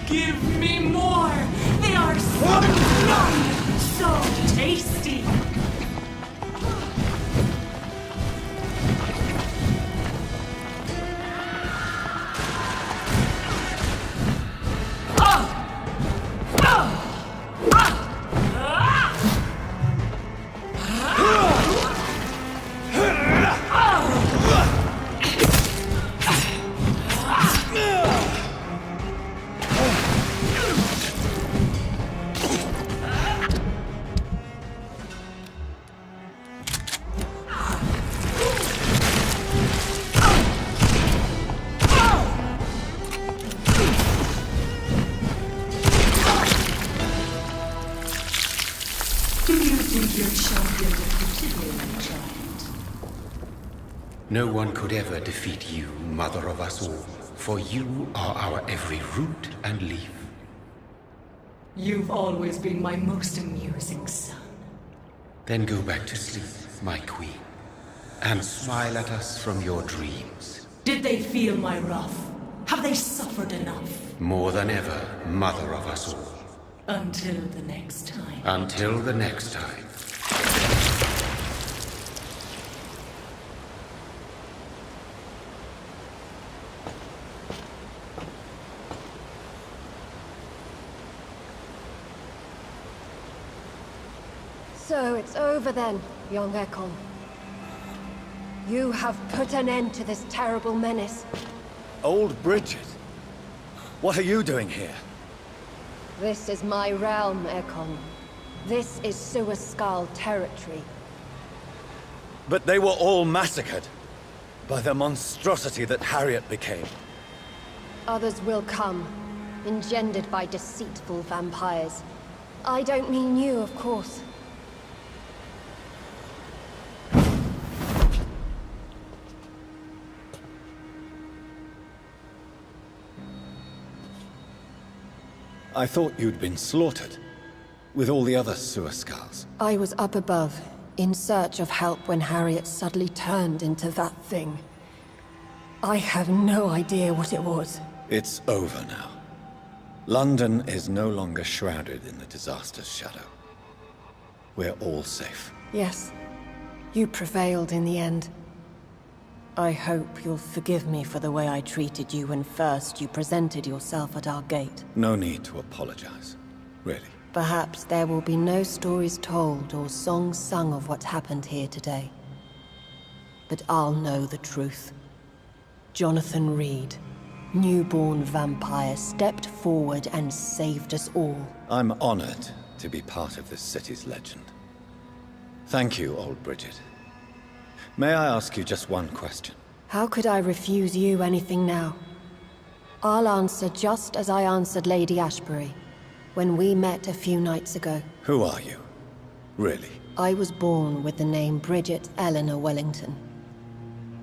Give me more! They are so young, so tasty! Your champion defeated me, my child.
No one could ever defeat you, mother of us all, for you are our every root and leaf.
You've always been my most amusing son.
Then go back to sleep, my queen, and smile at us from your dreams.
Did they feel my wrath? Have they suffered enough?
More than ever, mother of us all.
Until the next time.
Until the next time.
So it's over then, young Ekon. You have put an end to this terrible menace.
Old Bridget? What are you doing here?
This is my realm, Ekon. This is Suaskal territory.
But they were all massacred by the monstrosity that Harriet became.
Others will come, engendered by deceitful vampires. I don't mean you, of course.
I thought you'd been slaughtered, with all the other Suaskals.
I was up above, in search of help when Harriet suddenly turned into that thing. I have no idea what it was.
It's over now. London is no longer shrouded in the disaster's shadow. We're all safe.
Yes. You prevailed in the end. I hope you'll forgive me for the way I treated you when first you presented yourself at our gate.
No need to apologize. Really.
Perhaps there will be no stories told or songs sung of what happened here today. But I'll know the truth. Jonathan Reed, newborn vampire, stepped forward and saved us all.
I'm honored to be part of this city's legend. Thank you, old Bridget. May I ask you just one question?
How could I refuse you anything now? I'll answer just as I answered Lady Ashbury when we met a few nights ago.
Who are you? Really?
I was born with the name Bridget Eleanor Wellington.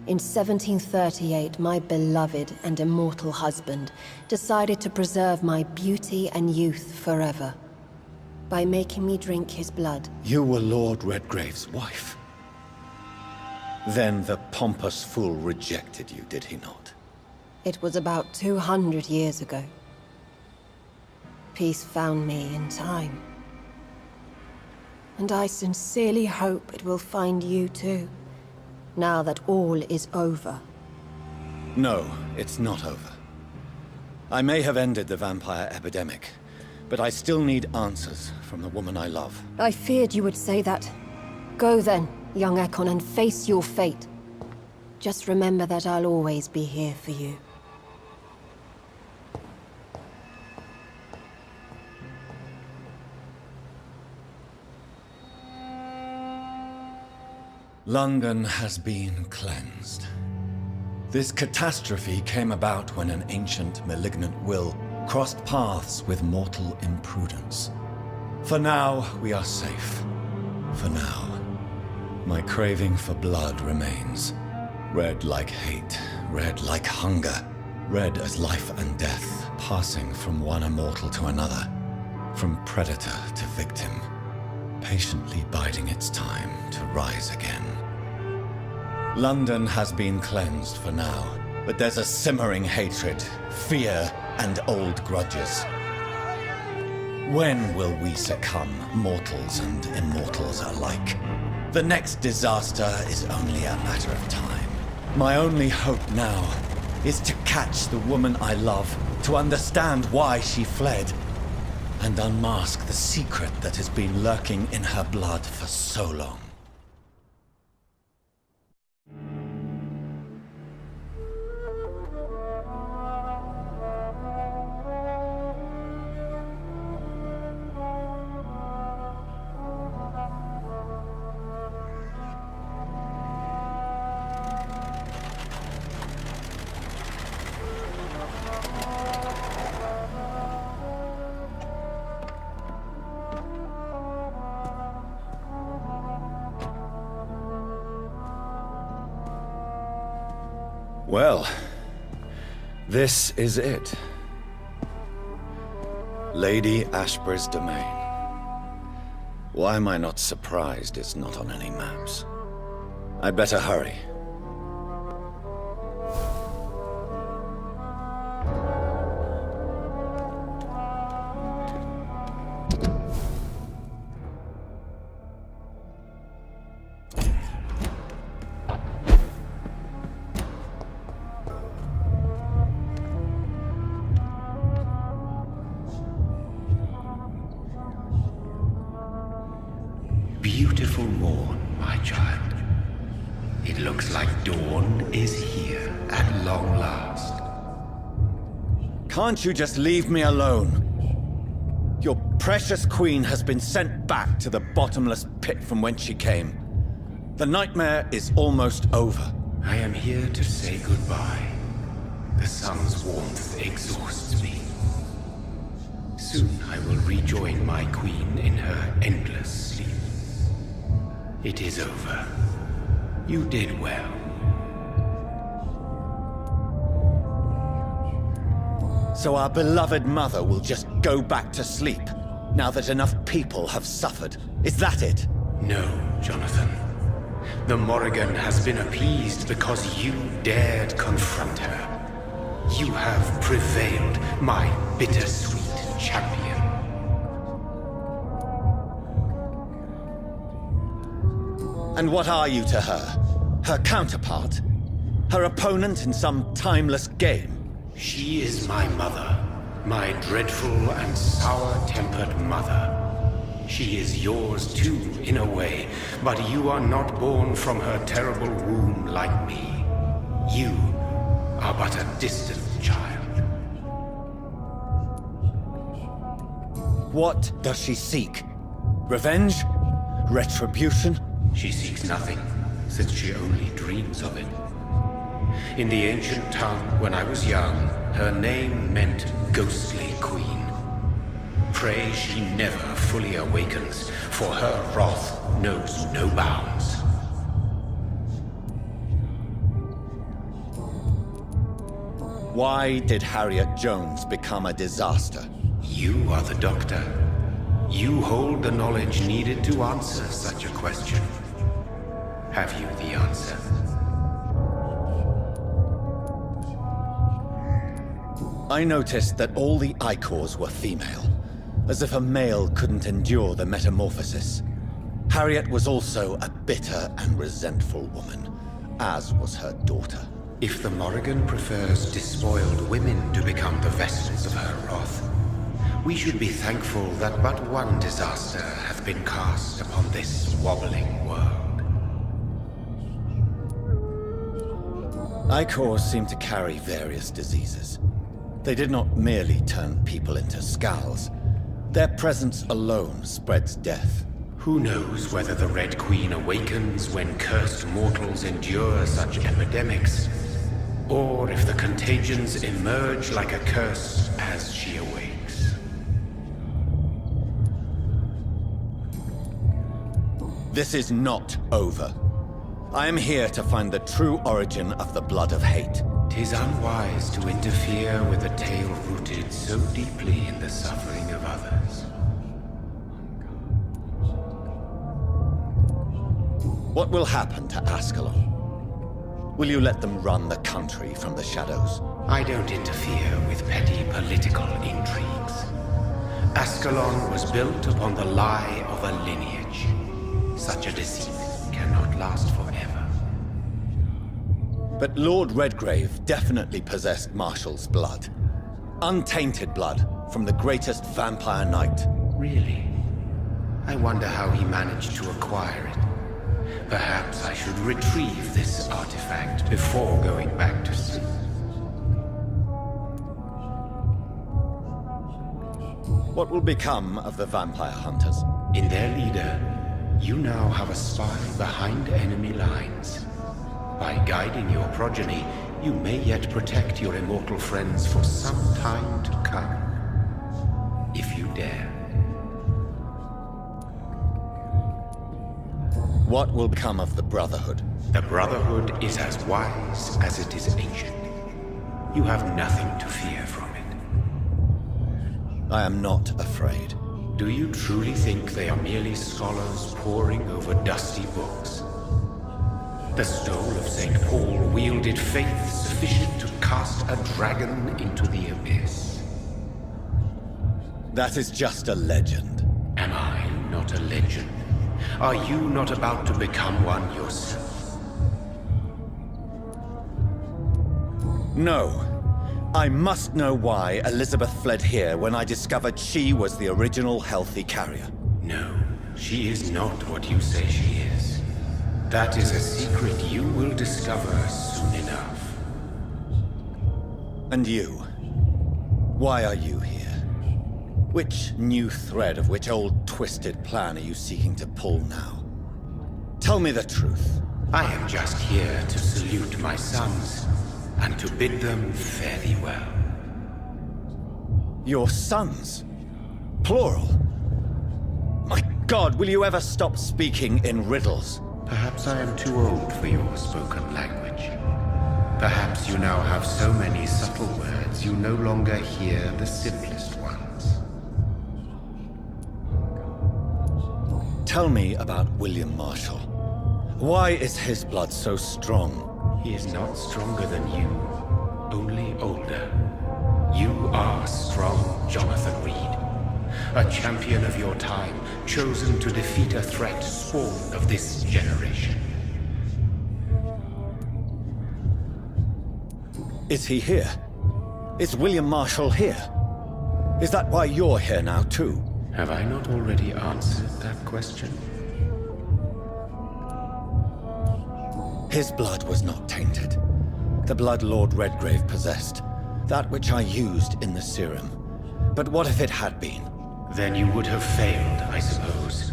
In 1738, my beloved and immortal husband decided to preserve my beauty and youth forever by making me drink his blood.
You were Lord Redgrave's wife. Then the pompous fool rejected you, did he not?
It was about 200 years ago. Peace found me in time. And I sincerely hope it will find you too, now that all is over.
No, it's not over. I may have ended the vampire epidemic, but I still need answers from the woman I love.
I feared you would say that. Go then, young Ekon, and face your fate. Just remember that I'll always be here for you.
London has been cleansed. This catastrophe came about when an ancient, malignant will crossed paths with mortal imprudence. For now, we are safe. For now. My craving for blood remains. Red like hate, red like hunger, red as life and death, passing from one immortal to another, from predator to victim, patiently biding its time to rise again. London has been cleansed for now, but there's a simmering hatred, fear, and old grudges. When will we succumb, mortals and immortals alike? The next disaster is only a matter of time. My only hope now is to catch the woman I love, to understand why she fled, and unmask the secret that has been lurking in her blood for so long. Well, this is it. Lady Ashbury's domain. Why am I not surprised it's not on any maps? I'd better hurry.
Beautiful morn, my child. It looks like dawn is here at long last.
Can't you just leave me alone? Your precious queen has been sent back to the bottomless pit from whence she came. The nightmare is almost over.
I am here to say goodbye. The sun's warmth exhausts me. Soon I will rejoin my queen in her endless sleep. It is over. You did well.
So our beloved mother will just go back to sleep, now that enough people have suffered. Is that it?
No, Jonathan. The Morrigan has been appeased because you dared confront her. You have prevailed, my bittersweet champion.
And what are you to her? Her counterpart? Her opponent in some timeless game?
She is my mother. My dreadful and sour-tempered mother. She is yours too, in a way, but you are not born from her terrible womb like me. You are but a distant child.
What does she seek? Revenge? Retribution?
She seeks nothing, since she only dreams of it. In the ancient tongue, when I was young, her name meant Ghostly Queen. Pray she never fully awakens, for her wrath knows no bounds.
Why did Harriet Jones become a disaster?
You are the doctor. You hold the knowledge needed to answer such a question. Have you the answer?
I noticed that all the Icors were female, as if a male couldn't endure the metamorphosis. Harriet was also a bitter and resentful woman, as was her daughter.
If the Morrigan prefers despoiled women to become the vessels of her wrath, we should be thankful that but one disaster hath been cast upon this wobbling world.
Icors seem to carry various diseases. They did not merely turn people into skulls. Their presence alone spreads death.
Who knows whether the Red Queen awakens when cursed mortals endure such epidemics, or if the contagions emerge like a curse as she awakes.
This is not over. I am here to find the true origin of the blood of hate.
'Tis unwise to interfere with a tale rooted so deeply in the suffering of others.
What will happen to Ascalon? Will you let them run the country from the shadows?
I don't interfere with petty political intrigues. Ascalon was built upon the lie of a lineage. Such a deceit cannot last forever.
But Lord Redgrave definitely possessed Marshall's blood. Untainted blood from the greatest vampire knight.
Really? I wonder how he managed to acquire it. Perhaps I should retrieve this artifact before going back to sleep.
What will become of the vampire hunters?
In their leader, you now have a spy behind enemy lines. By guiding your progeny, you may yet protect your immortal friends for some time to come. If you dare.
What will become of the Brotherhood?
The Brotherhood is as wise as it is ancient. You have nothing to fear from it.
I am not afraid.
Do you truly think they are merely scholars poring over dusty books? The stole of St. Paul wielded faith sufficient to cast a dragon into the abyss.
That is just a legend.
Am I not a legend? Are you not about to become one yourself?
No. I must know why Elizabeth fled here when I discovered she was the original healthy carrier.
No, she is not what you say she is. That is a secret you will discover soon enough.
And you? Why are you here? Which new thread of which old twisted plan are you seeking to pull now? Tell me the truth.
I am just here to salute my sons, and to bid them fare thee well.
Your sons? Plural? My God, will you ever stop speaking in riddles?
Perhaps I am too old for your spoken language. Perhaps you now have so many subtle words you no longer hear the simplest ones.
Tell me about William Marshall. Why is his blood so strong?
He is not stronger than you, only older. You are strong, Jonathan Reed. A champion of your time, chosen to defeat a threat spawn of this generation.
Is he here? Is William Marshall here? Is that why you're here now, too?
Have I not already answered that question?
His blood was not tainted. The blood Lord Redgrave possessed. That which I used in the serum. But what if it had been?
Then you would have failed, I suppose.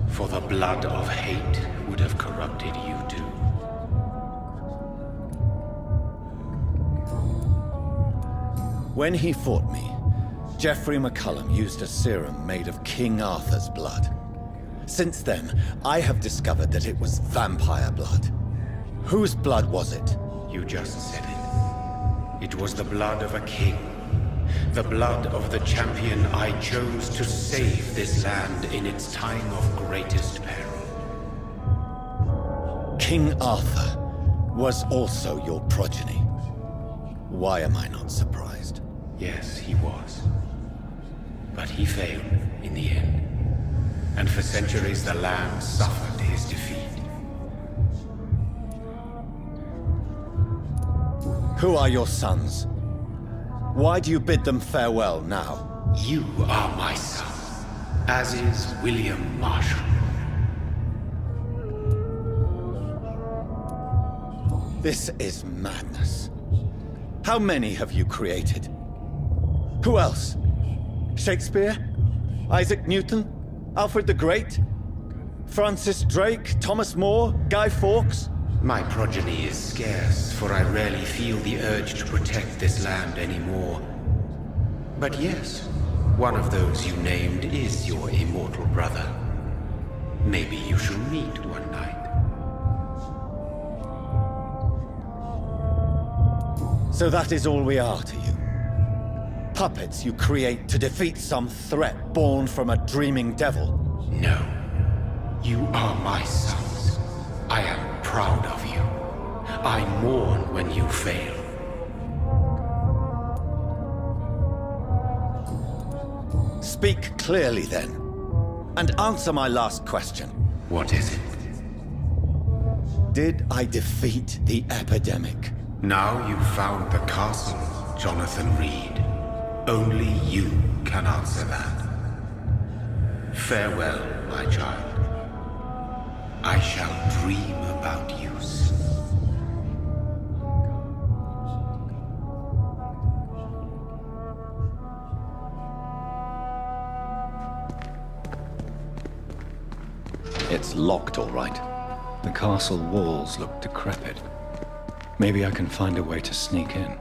For the blood of hate would have corrupted you too.
When he fought me, Geoffrey McCullum used a serum made of King Arthur's blood. Since then, I have discovered that it was vampire blood. Whose blood was it?
You just said it. It was the blood of a king. The blood of the champion I chose to save this land in its time of greatest peril.
King Arthur was also your progeny. Why am I not surprised?
Yes, he was. But he failed in the end. And for centuries the land suffered his defeat.
Who are your sons? Why do you bid them farewell now?
You are my son, as is William Marshall.
This is madness. How many have you created? Who else? Shakespeare? Isaac Newton? Alfred the Great? Francis Drake? Thomas More? Guy Fawkes?
My progeny is scarce, for I rarely feel the urge to protect this land anymore. But yes, one of those you named is your immortal brother. Maybe you shall meet one night.
So that is all we are to you? Puppets you create to defeat some threat born from a dreaming devil?
No. You are my sons. I am proud of you. I mourn when you fail.
Speak clearly then, and answer my last question.
What is it?
Did I defeat the epidemic?
Now you've found the castle, Jonathan Reed. Only you can answer that. Farewell, my child. I shall dream about you soon.
It's locked, all right. The castle walls look decrepit. Maybe I can find a way to sneak in.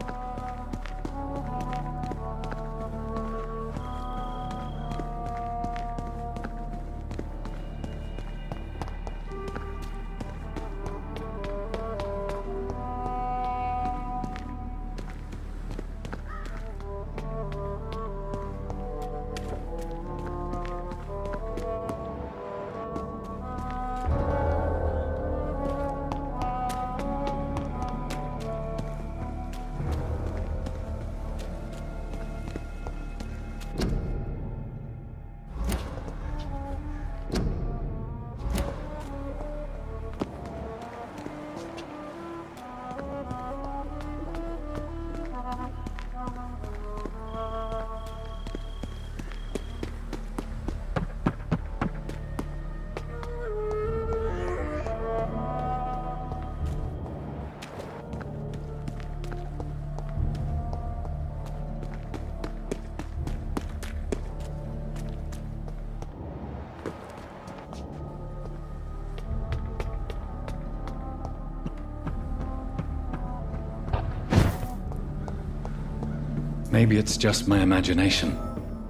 Maybe it's just my imagination,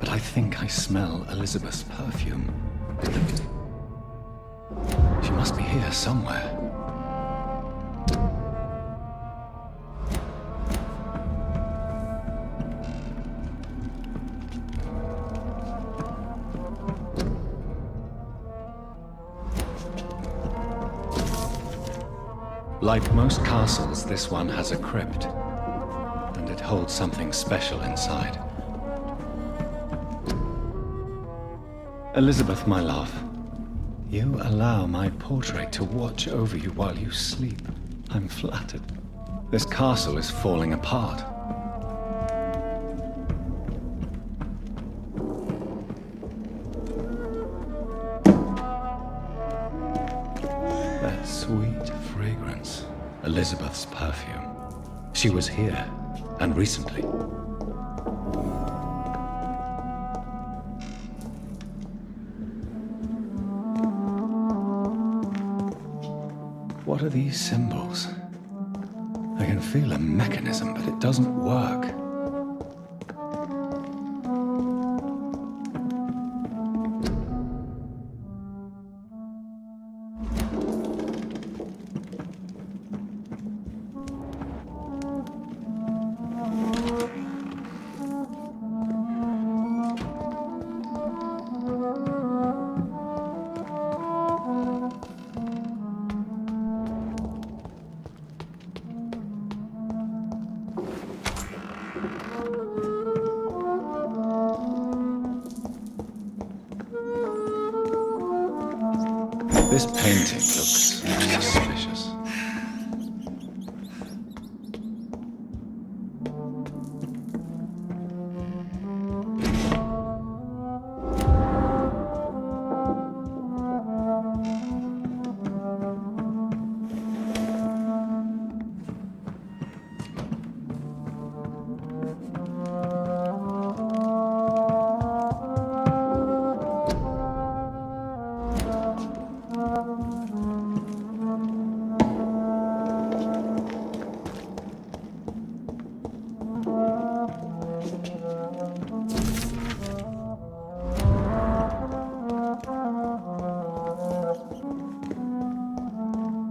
but I think I smell Elizabeth's perfume. She must be here somewhere. Like most castles, this one has a crypt, and it holds something special inside. Elizabeth, my love, you allow my portrait to watch over you while you sleep. I'm flattered. This castle is falling apart. That sweet fragrance. Elizabeth's perfume. She was here, and recently. What are these symbols? I can feel a mechanism, but it doesn't work. This painting looks suspicious.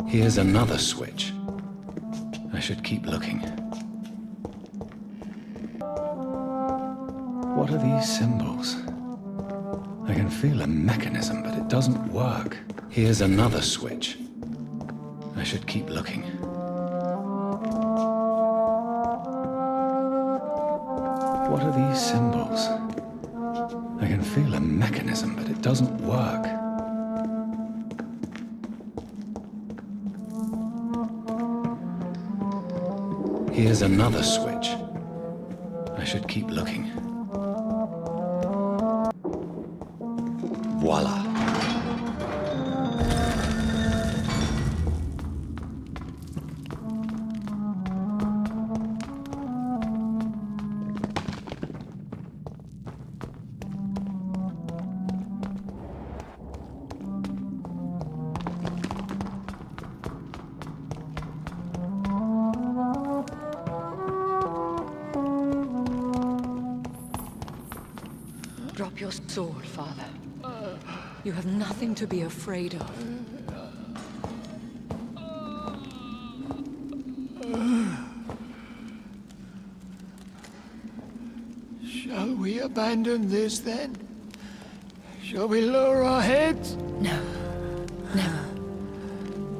Here's another switch. I should keep looking. What are these symbols? I can feel a mechanism, but it doesn't work. Here's another switch. I should keep looking. What are these symbols? I can feel a mechanism, but it doesn't work. Here's another switch. I should keep looking. Voila.
Drop your sword, Father. You have nothing to be afraid of.
Shall we abandon this then? Shall we lower our heads?
No. Never.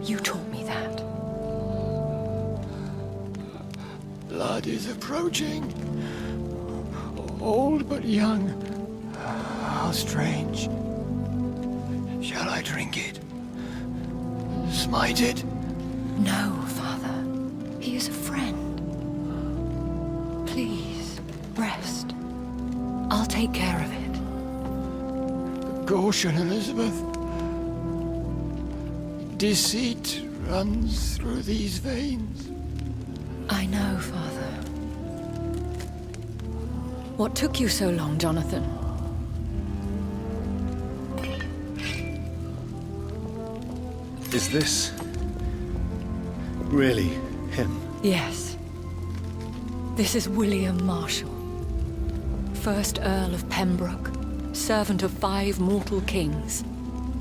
You taught me that.
Blood is approaching. Old but young. How strange. Shall I drink it? Smite it?
No, Father. He is a friend. Please, rest. I'll take care of it.
Caution, Elizabeth. Deceit runs through these veins.
I know, Father. What took you so long, Jonathan?
Is this really him?
Yes. This is William Marshall, 1st Earl of Pembroke, servant of 5 mortal kings,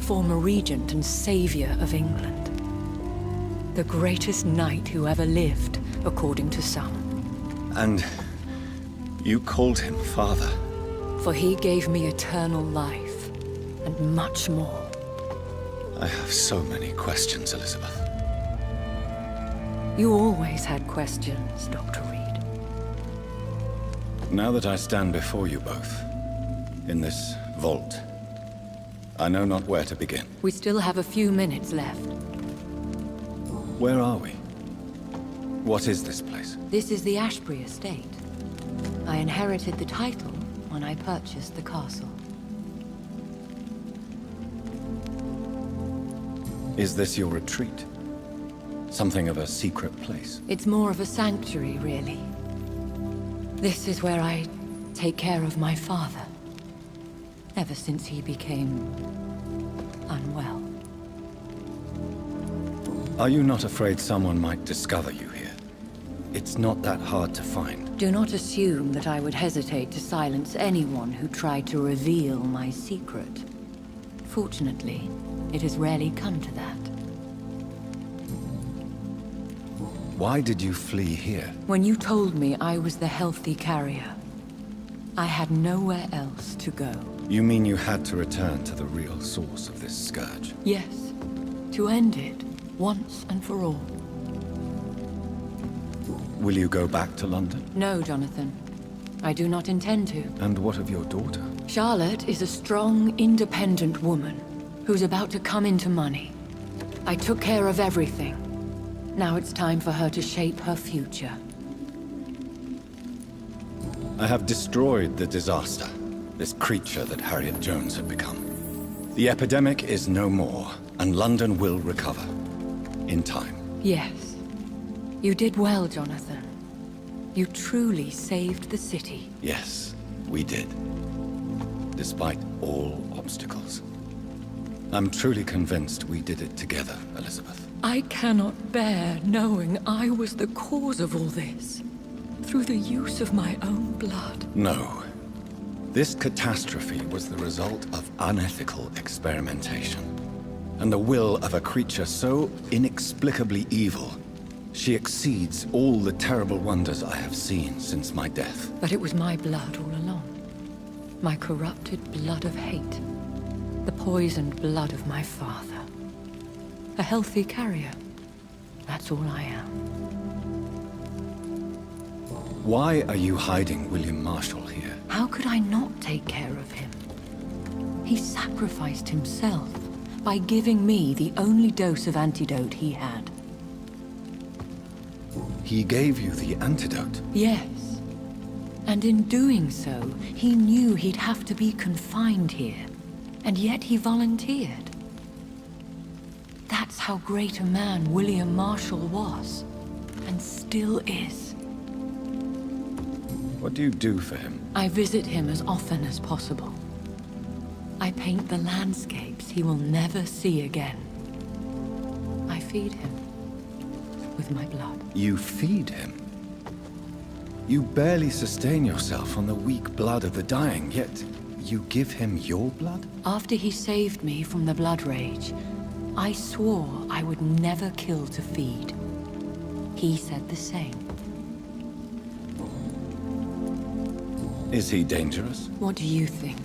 former regent and savior of England. The greatest knight who ever lived, according to some.
And you called him father?
For he gave me eternal life, and much more.
I have so many questions, Elizabeth.
You always had questions, Dr. Reed.
Now that I stand before you both, in this vault, I know not where to begin.
We still have a few minutes left.
Where are we? What is this place?
This is the Ashbury estate. I inherited the title when I purchased the castle.
Is this your retreat? Something of a secret place?
It's more of a sanctuary, really. This is where I take care of my father. Ever since he became unwell.
Are you not afraid someone might discover you here? It's not that hard to find.
Do not assume that I would hesitate to silence anyone who tried to reveal my secret. Fortunately, it has rarely come to that.
Why did you flee here?
When you told me I was the healthy carrier, I had nowhere else to go.
You mean you had to return to the real source of this scourge?
Yes, to end it, once and for all.
Will you go back to London?
No, Jonathan. I do not intend to.
And what of your daughter?
Charlotte is a strong, independent woman who's about to come into money. I took care of everything. Now it's time for her to shape her future.
I have destroyed the disaster, this creature that Harriet Jones had become. The epidemic is no more, and London will recover. In time.
Yes. You did well, Jonathan. You truly saved the city.
Yes, we did. Despite all obstacles. I'm truly convinced we did it together, Elizabeth.
I cannot bear knowing I was the cause of all this. Through the use of my own blood.
No. This catastrophe was the result of unethical experimentation. And the will of a creature so inexplicably evil, she exceeds all the terrible wonders I have seen since my death.
But it was my blood all along. My corrupted blood of hate. The poisoned blood of my father. A healthy carrier. That's all I am.
Why are you hiding William Marshall here?
How could I not take care of him? He sacrificed himself by giving me the only dose of antidote he had.
He gave you the antidote?
Yes. And in doing so, he knew he'd have to be confined here. And yet he volunteered. That's how great a man William Marshall was. And still is.
What do you do for him?
I visit him as often as possible. I paint the landscapes he will never see again. I feed him with my blood.
You feed him? You barely sustain yourself on the weak blood of the dying, yet you give him your blood?
After he saved me from the blood rage, I swore I would never kill to feed. He said the same.
Is he dangerous?
What do you think?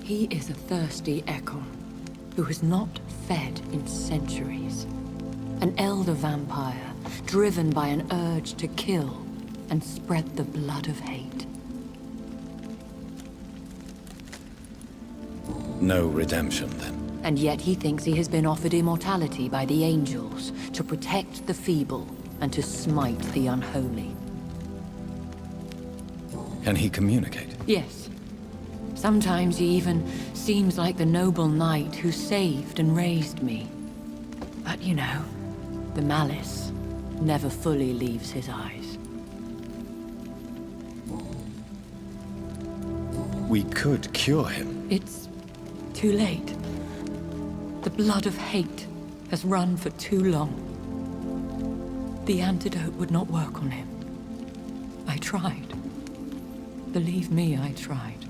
He is a thirsty echo who has not fed in centuries. An elder vampire, driven by an urge to kill and spread the blood of hate.
No redemption, then.
And yet he thinks he has been offered immortality by the angels to protect the feeble and to smite the unholy.
Can he communicate?
Yes. Sometimes he even seems like the noble knight who saved and raised me. But you know, the malice never fully leaves his eyes.
We could cure him.
It's too late. The blood of hate has run for too long. The antidote would not work on him. I tried. Believe me, I tried.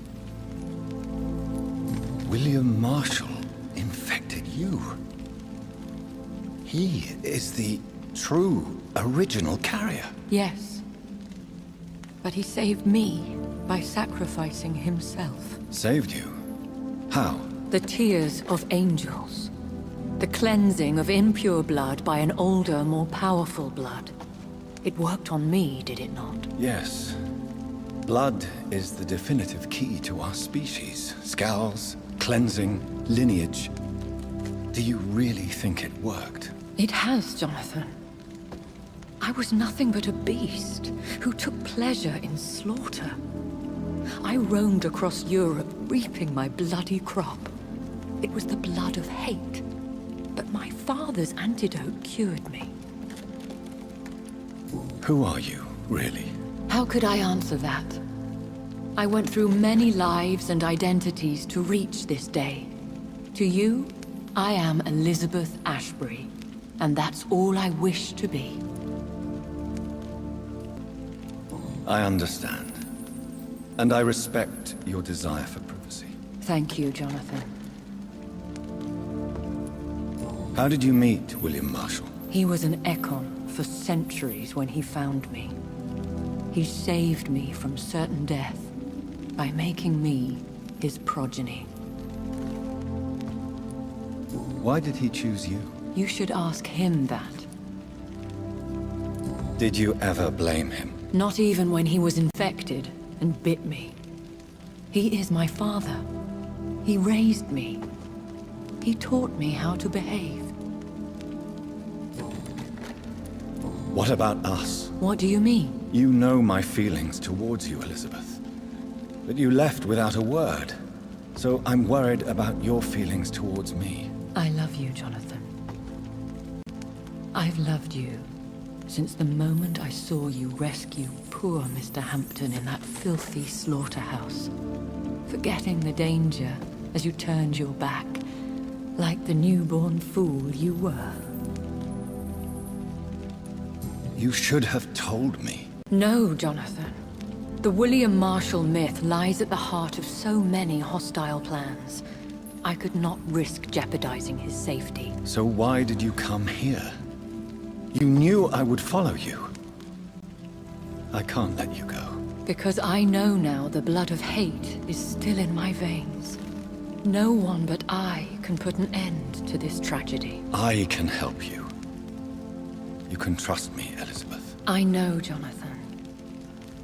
William Marshall infected you. He is the true, original carrier.
Yes. But he saved me by sacrificing himself.
Saved you? How?
The tears of angels. The cleansing of impure blood by an older, more powerful blood. It worked on me, did it not?
Yes. Blood is the definitive key to our species. Scowls, cleansing, lineage. Do you really think it worked?
It has, Jonathan. I was nothing but a beast who took pleasure in slaughter. I roamed across Europe, reaping my bloody crop. It was the blood of hate. But my father's antidote cured me.
Who are you, really?
How could I answer that? I went through many lives and identities to reach this day. To you, I am Elizabeth Ashbury, and that's all I wish to be.
I understand. And I respect your desire for privacy.
Thank you, Jonathan.
How did you meet William Marshall?
He was an Ekon for centuries when he found me. He saved me from certain death by making me his progeny.
Why did he choose you?
You should ask him that.
Did you ever blame him?
Not even when he was infected and bit me. He is my father. He raised me. He taught me how to behave.
What about us?
What do you mean?
You know my feelings towards you, Elizabeth. But you left without a word. So I'm worried about your feelings towards me.
I love you, Jonathan. I've loved you since the moment I saw you rescue poor Mr. Hampton in that filthy slaughterhouse, forgetting the danger as you turned your back, like the newborn fool you were.
You should have told me.
No, Jonathan. The William Marshall myth lies at the heart of so many hostile plans. I could not risk jeopardizing his safety.
So why did you come here? You knew I would follow you. I can't let you go.
Because I know now the blood of hate is still in my veins. No one but I can put an end to this tragedy.
I can help you. You can trust me, Elizabeth.
I know, Jonathan.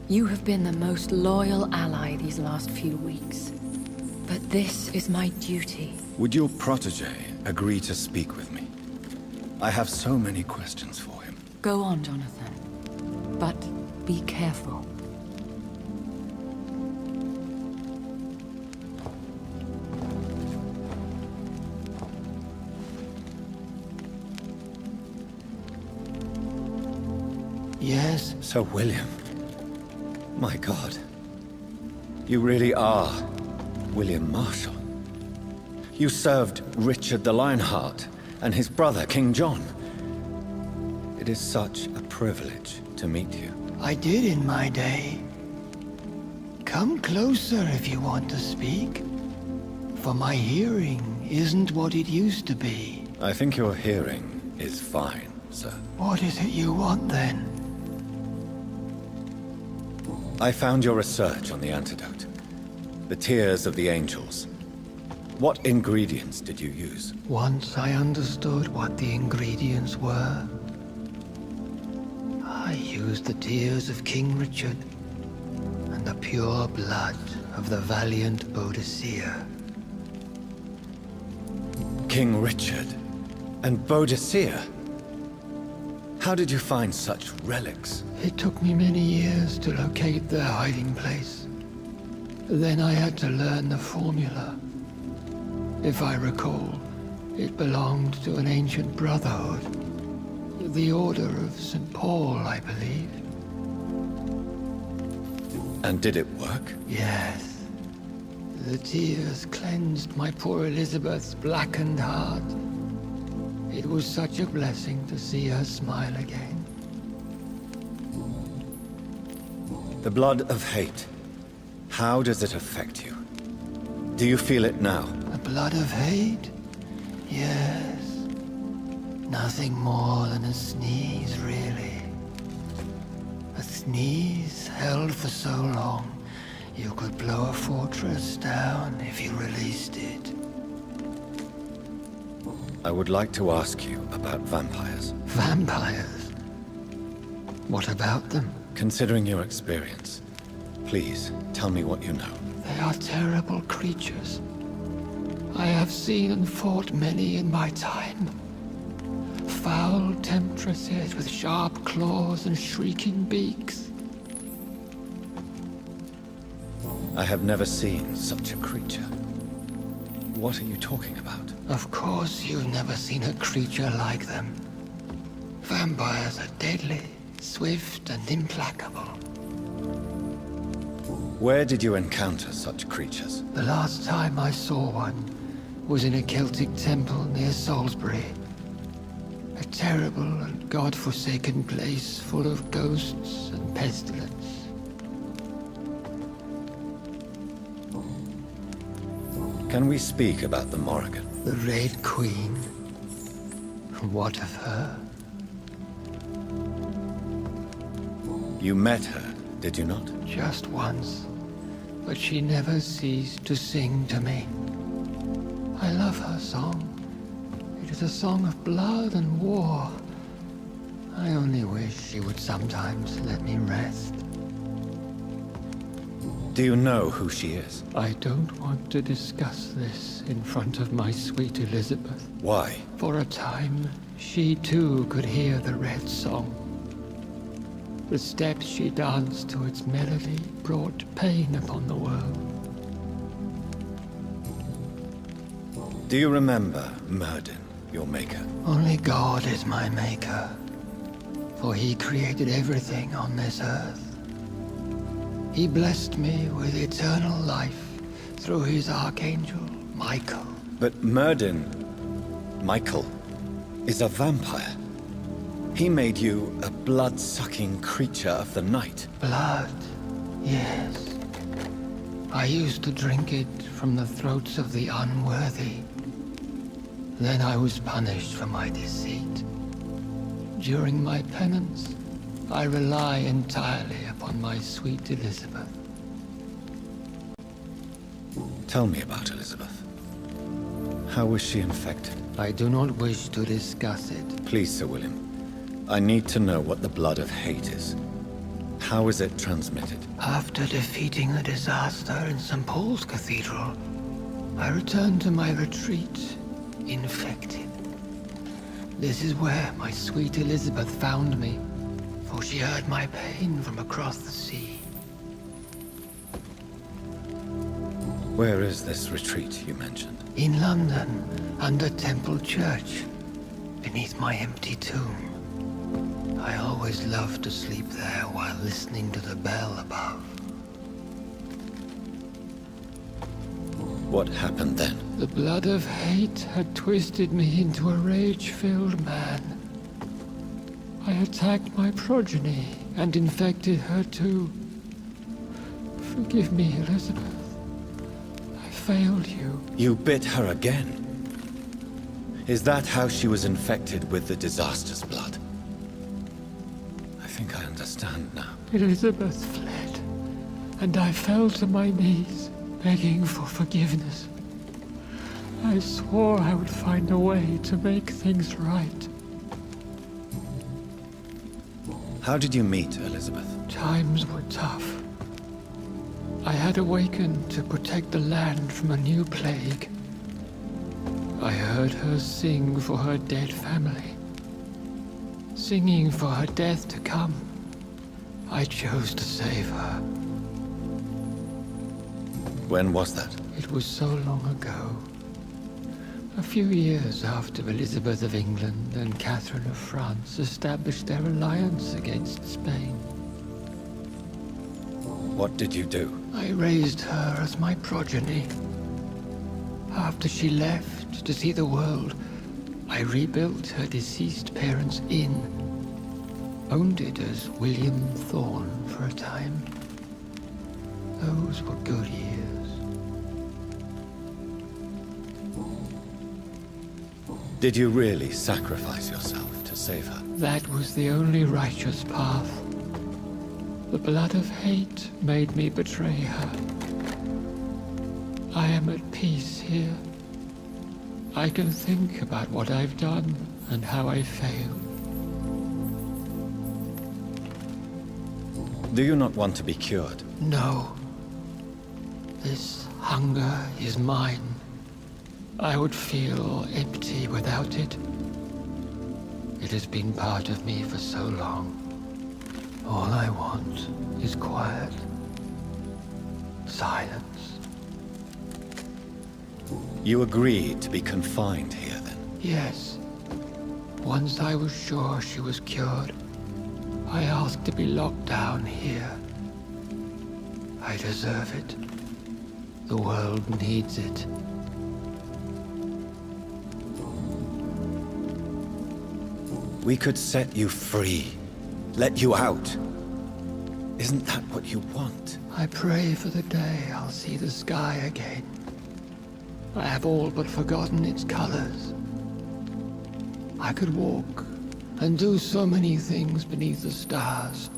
You have been the most loyal ally these last few weeks. But this is my duty.
Would your protege agree to speak with me? I have so many questions for him.
Go on, Jonathan. But be careful.
Yes?
Sir William. My God. You really are William Marshall. You served Richard the Lionheart and his brother, King John. It is such a privilege to meet you.
I did in my day. Come closer if you want to speak. For my hearing isn't what it used to be.
I think your hearing is fine, sir.
What is it you want then?
I found your research on the antidote. The tears of the angels. What ingredients did you use?
Once I understood what the ingredients were, I used the tears of King Richard and the pure blood of the valiant Boadicea.
King Richard and Boadicea? How did you find such relics?
It took me many years to locate their hiding place. Then I had to learn the formula. If I recall, it belonged to an ancient brotherhood. The Order of St. Paul, I believe.
And did it work?
Yes. The tears cleansed my poor Elizabeth's blackened heart. It was such a blessing to see her smile again.
The blood of hate. How does it affect you? Do you feel it now?
The blood of hate? Yes. Nothing more than a sneeze, really. A sneeze held for so long, you could blow a fortress down if you released it.
I would like to ask you about vampires.
Vampires? What about them?
Considering your experience, please tell me what you know.
They are terrible creatures. I have seen and fought many in my time. Foul temptresses with sharp claws and shrieking beaks.
I have never seen such a creature. What are you talking about?
Of course you've never seen a creature like them. Vampires are deadly, swift and implacable.
Where did you encounter such creatures?
The last time I saw one was in a Celtic temple near Salisbury. A terrible and god-forsaken place full of ghosts and pestilence.
Can we speak about the Morrigan?
The Red Queen? What of her?
You met her, did you not?
Just once, but she never ceased to sing to me. I love her song. It is a song of blood and war. I only wish she would sometimes let me rest.
Do you know who she is?
I don't want to discuss this in front of my sweet Elizabeth.
Why?
For a time, she too could hear the Red Song. The steps she danced to its melody brought pain upon the world.
Do you remember Myrddin, your maker?
Only God is my maker, for he created everything on this earth. He blessed me with eternal life through his archangel, Michael.
But Myrddin, Michael, is a vampire. He made you a blood-sucking creature of the night.
Blood, yes. I used to drink it from the throats of the unworthy. Then I was punished for my deceit. During my penance, I rely entirely upon my sweet Elizabeth.
Tell me about Elizabeth. How was she infected?
I do not wish to discuss it.
Please, Sir William. I need to know what the blood of hate is. How is it transmitted?
After defeating the disaster in St. Paul's Cathedral, I returned to my retreat, infected. This is where my sweet Elizabeth found me, for she heard my pain from across the sea.
Where is this retreat you mentioned?
In London, under Temple Church, beneath my empty tomb. I always loved to sleep there while listening to the bell above.
What happened then?
The blood of hate had twisted me into a rage-filled man. I attacked my progeny and infected her too. Forgive me, Elizabeth. I failed you.
You bit her again? Is that how she was infected with the disaster's blood? I think I understand now.
Elizabeth fled, and I fell to my knees, begging for forgiveness. I swore I would find a way to make things right.
How did you meet Elizabeth?
Times were tough. I had awakened to protect the land from a new plague. I heard her sing for her dead family. Singing for her death to come, I chose to save her.
When was that?
It was so long ago. A few years after Elizabeth of England and Catherine of France established their alliance against Spain.
What did you do?
I raised her as my progeny. After she left to see the world, I rebuilt her deceased parents' inn. Owned it as William Thorne for a time. Those were good years.
Did you really sacrifice yourself to save her?
That was the only righteous path. The blood of hate made me betray her. I am at peace here. I can think about what I've done and how I failed.
Do you not want to be cured?
No. This hunger is mine. I would feel empty without it. It has been part of me for so long. All I want is quiet. Silence.
You agreed to be confined here, then?
Yes. Once I was sure she was cured, I asked to be locked down here. I deserve it. The world needs it.
We could set you free. Let you out. Isn't that what you want?
I pray for the day I'll see the sky again. I have all but forgotten its colors. I could walk and do so many things beneath the stars.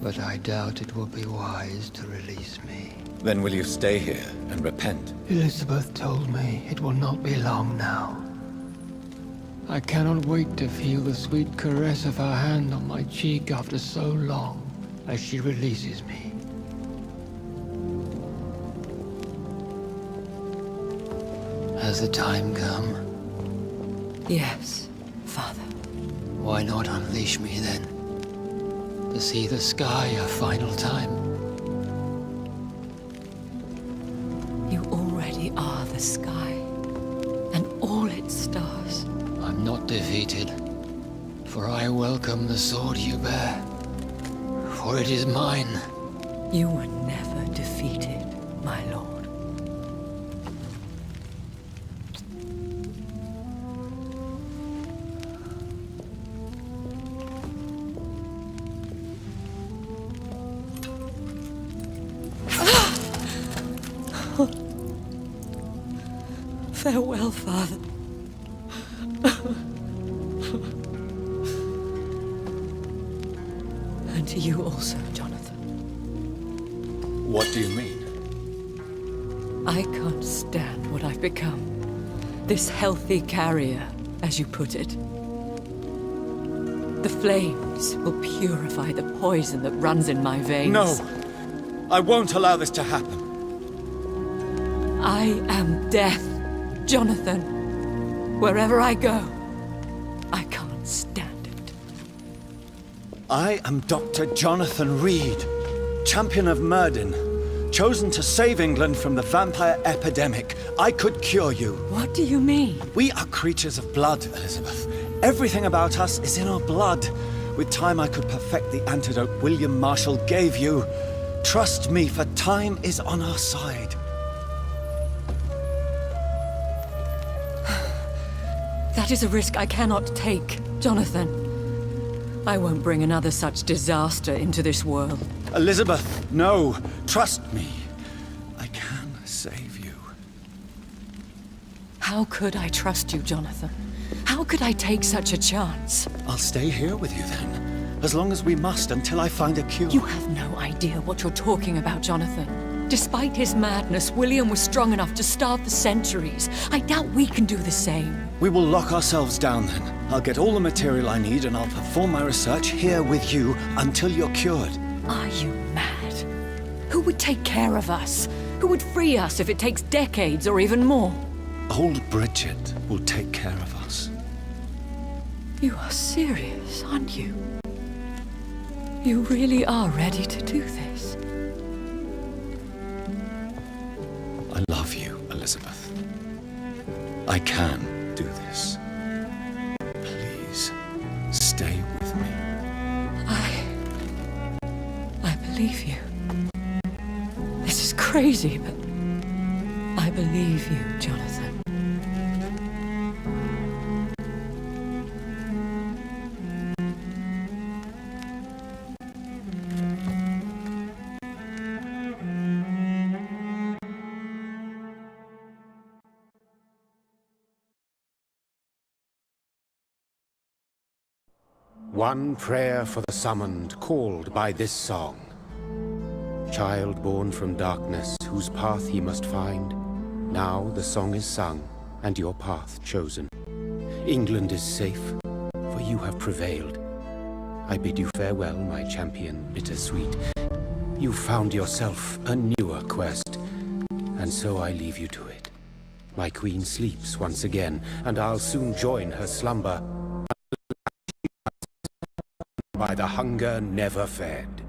But I doubt it will be wise to release me.
Then will you stay here and repent?
Elizabeth told me it will not be long now. I cannot wait to feel the sweet caress of her hand on my cheek after so long, as she releases me. Has the time come?
Yes, Father.
Why not unleash me then? To see the sky a final time?
You already are the sky, and all its stars.
I'm not defeated, for I welcome the sword you bear, for it is mine.
You were never defeated, my lord. Farewell, Father. And to you also, Jonathan.
What do you mean?
I can't stand what I've become. This healthy carrier, as you put it. The flames will purify the poison that runs in my veins.
No! I won't allow this to happen.
I am death, Jonathan. Wherever I go, I can't stand it.
I am Dr. Jonathan Reed, champion of Myrddin, chosen to save England from the vampire epidemic. I could cure you.
What do you mean?
We are creatures of blood, Elizabeth. Everything about us is in our blood. With time, I could perfect the antidote William Marshall gave you. Trust me, for time is on our side.
That is a risk I cannot take, Jonathan. I won't bring another such disaster into this world.
Elizabeth, no. Trust me. I can save you.
How could I trust you, Jonathan? How could I take such a chance?
I'll stay here with you then, as long as we must until I find a cure.
You have no idea what you're talking about, Jonathan. Despite his madness, William was strong enough to start the centuries. I doubt we can do the same.
We will lock ourselves down then. I'll get all the material I need and I'll perform my research here with you until you're cured.
Are you mad? Who would take care of us? Who would free us if it takes decades or even more?
Old Bridget will take care of us.
You are serious, aren't you? You really are ready to do this?
I love you, Elizabeth. I can do this. Please, stay with me.
I believe you. This is crazy, but I believe you, Jonathan.
One prayer for the summoned, called by this song. Child born from darkness, whose path he must find. Now the song is sung, and your path chosen. England is safe, for you have prevailed. I bid you farewell, my champion bittersweet. You found yourself a newer quest, and so I leave you to it. My queen sleeps once again, and I'll soon join her slumber by the hunger never fed.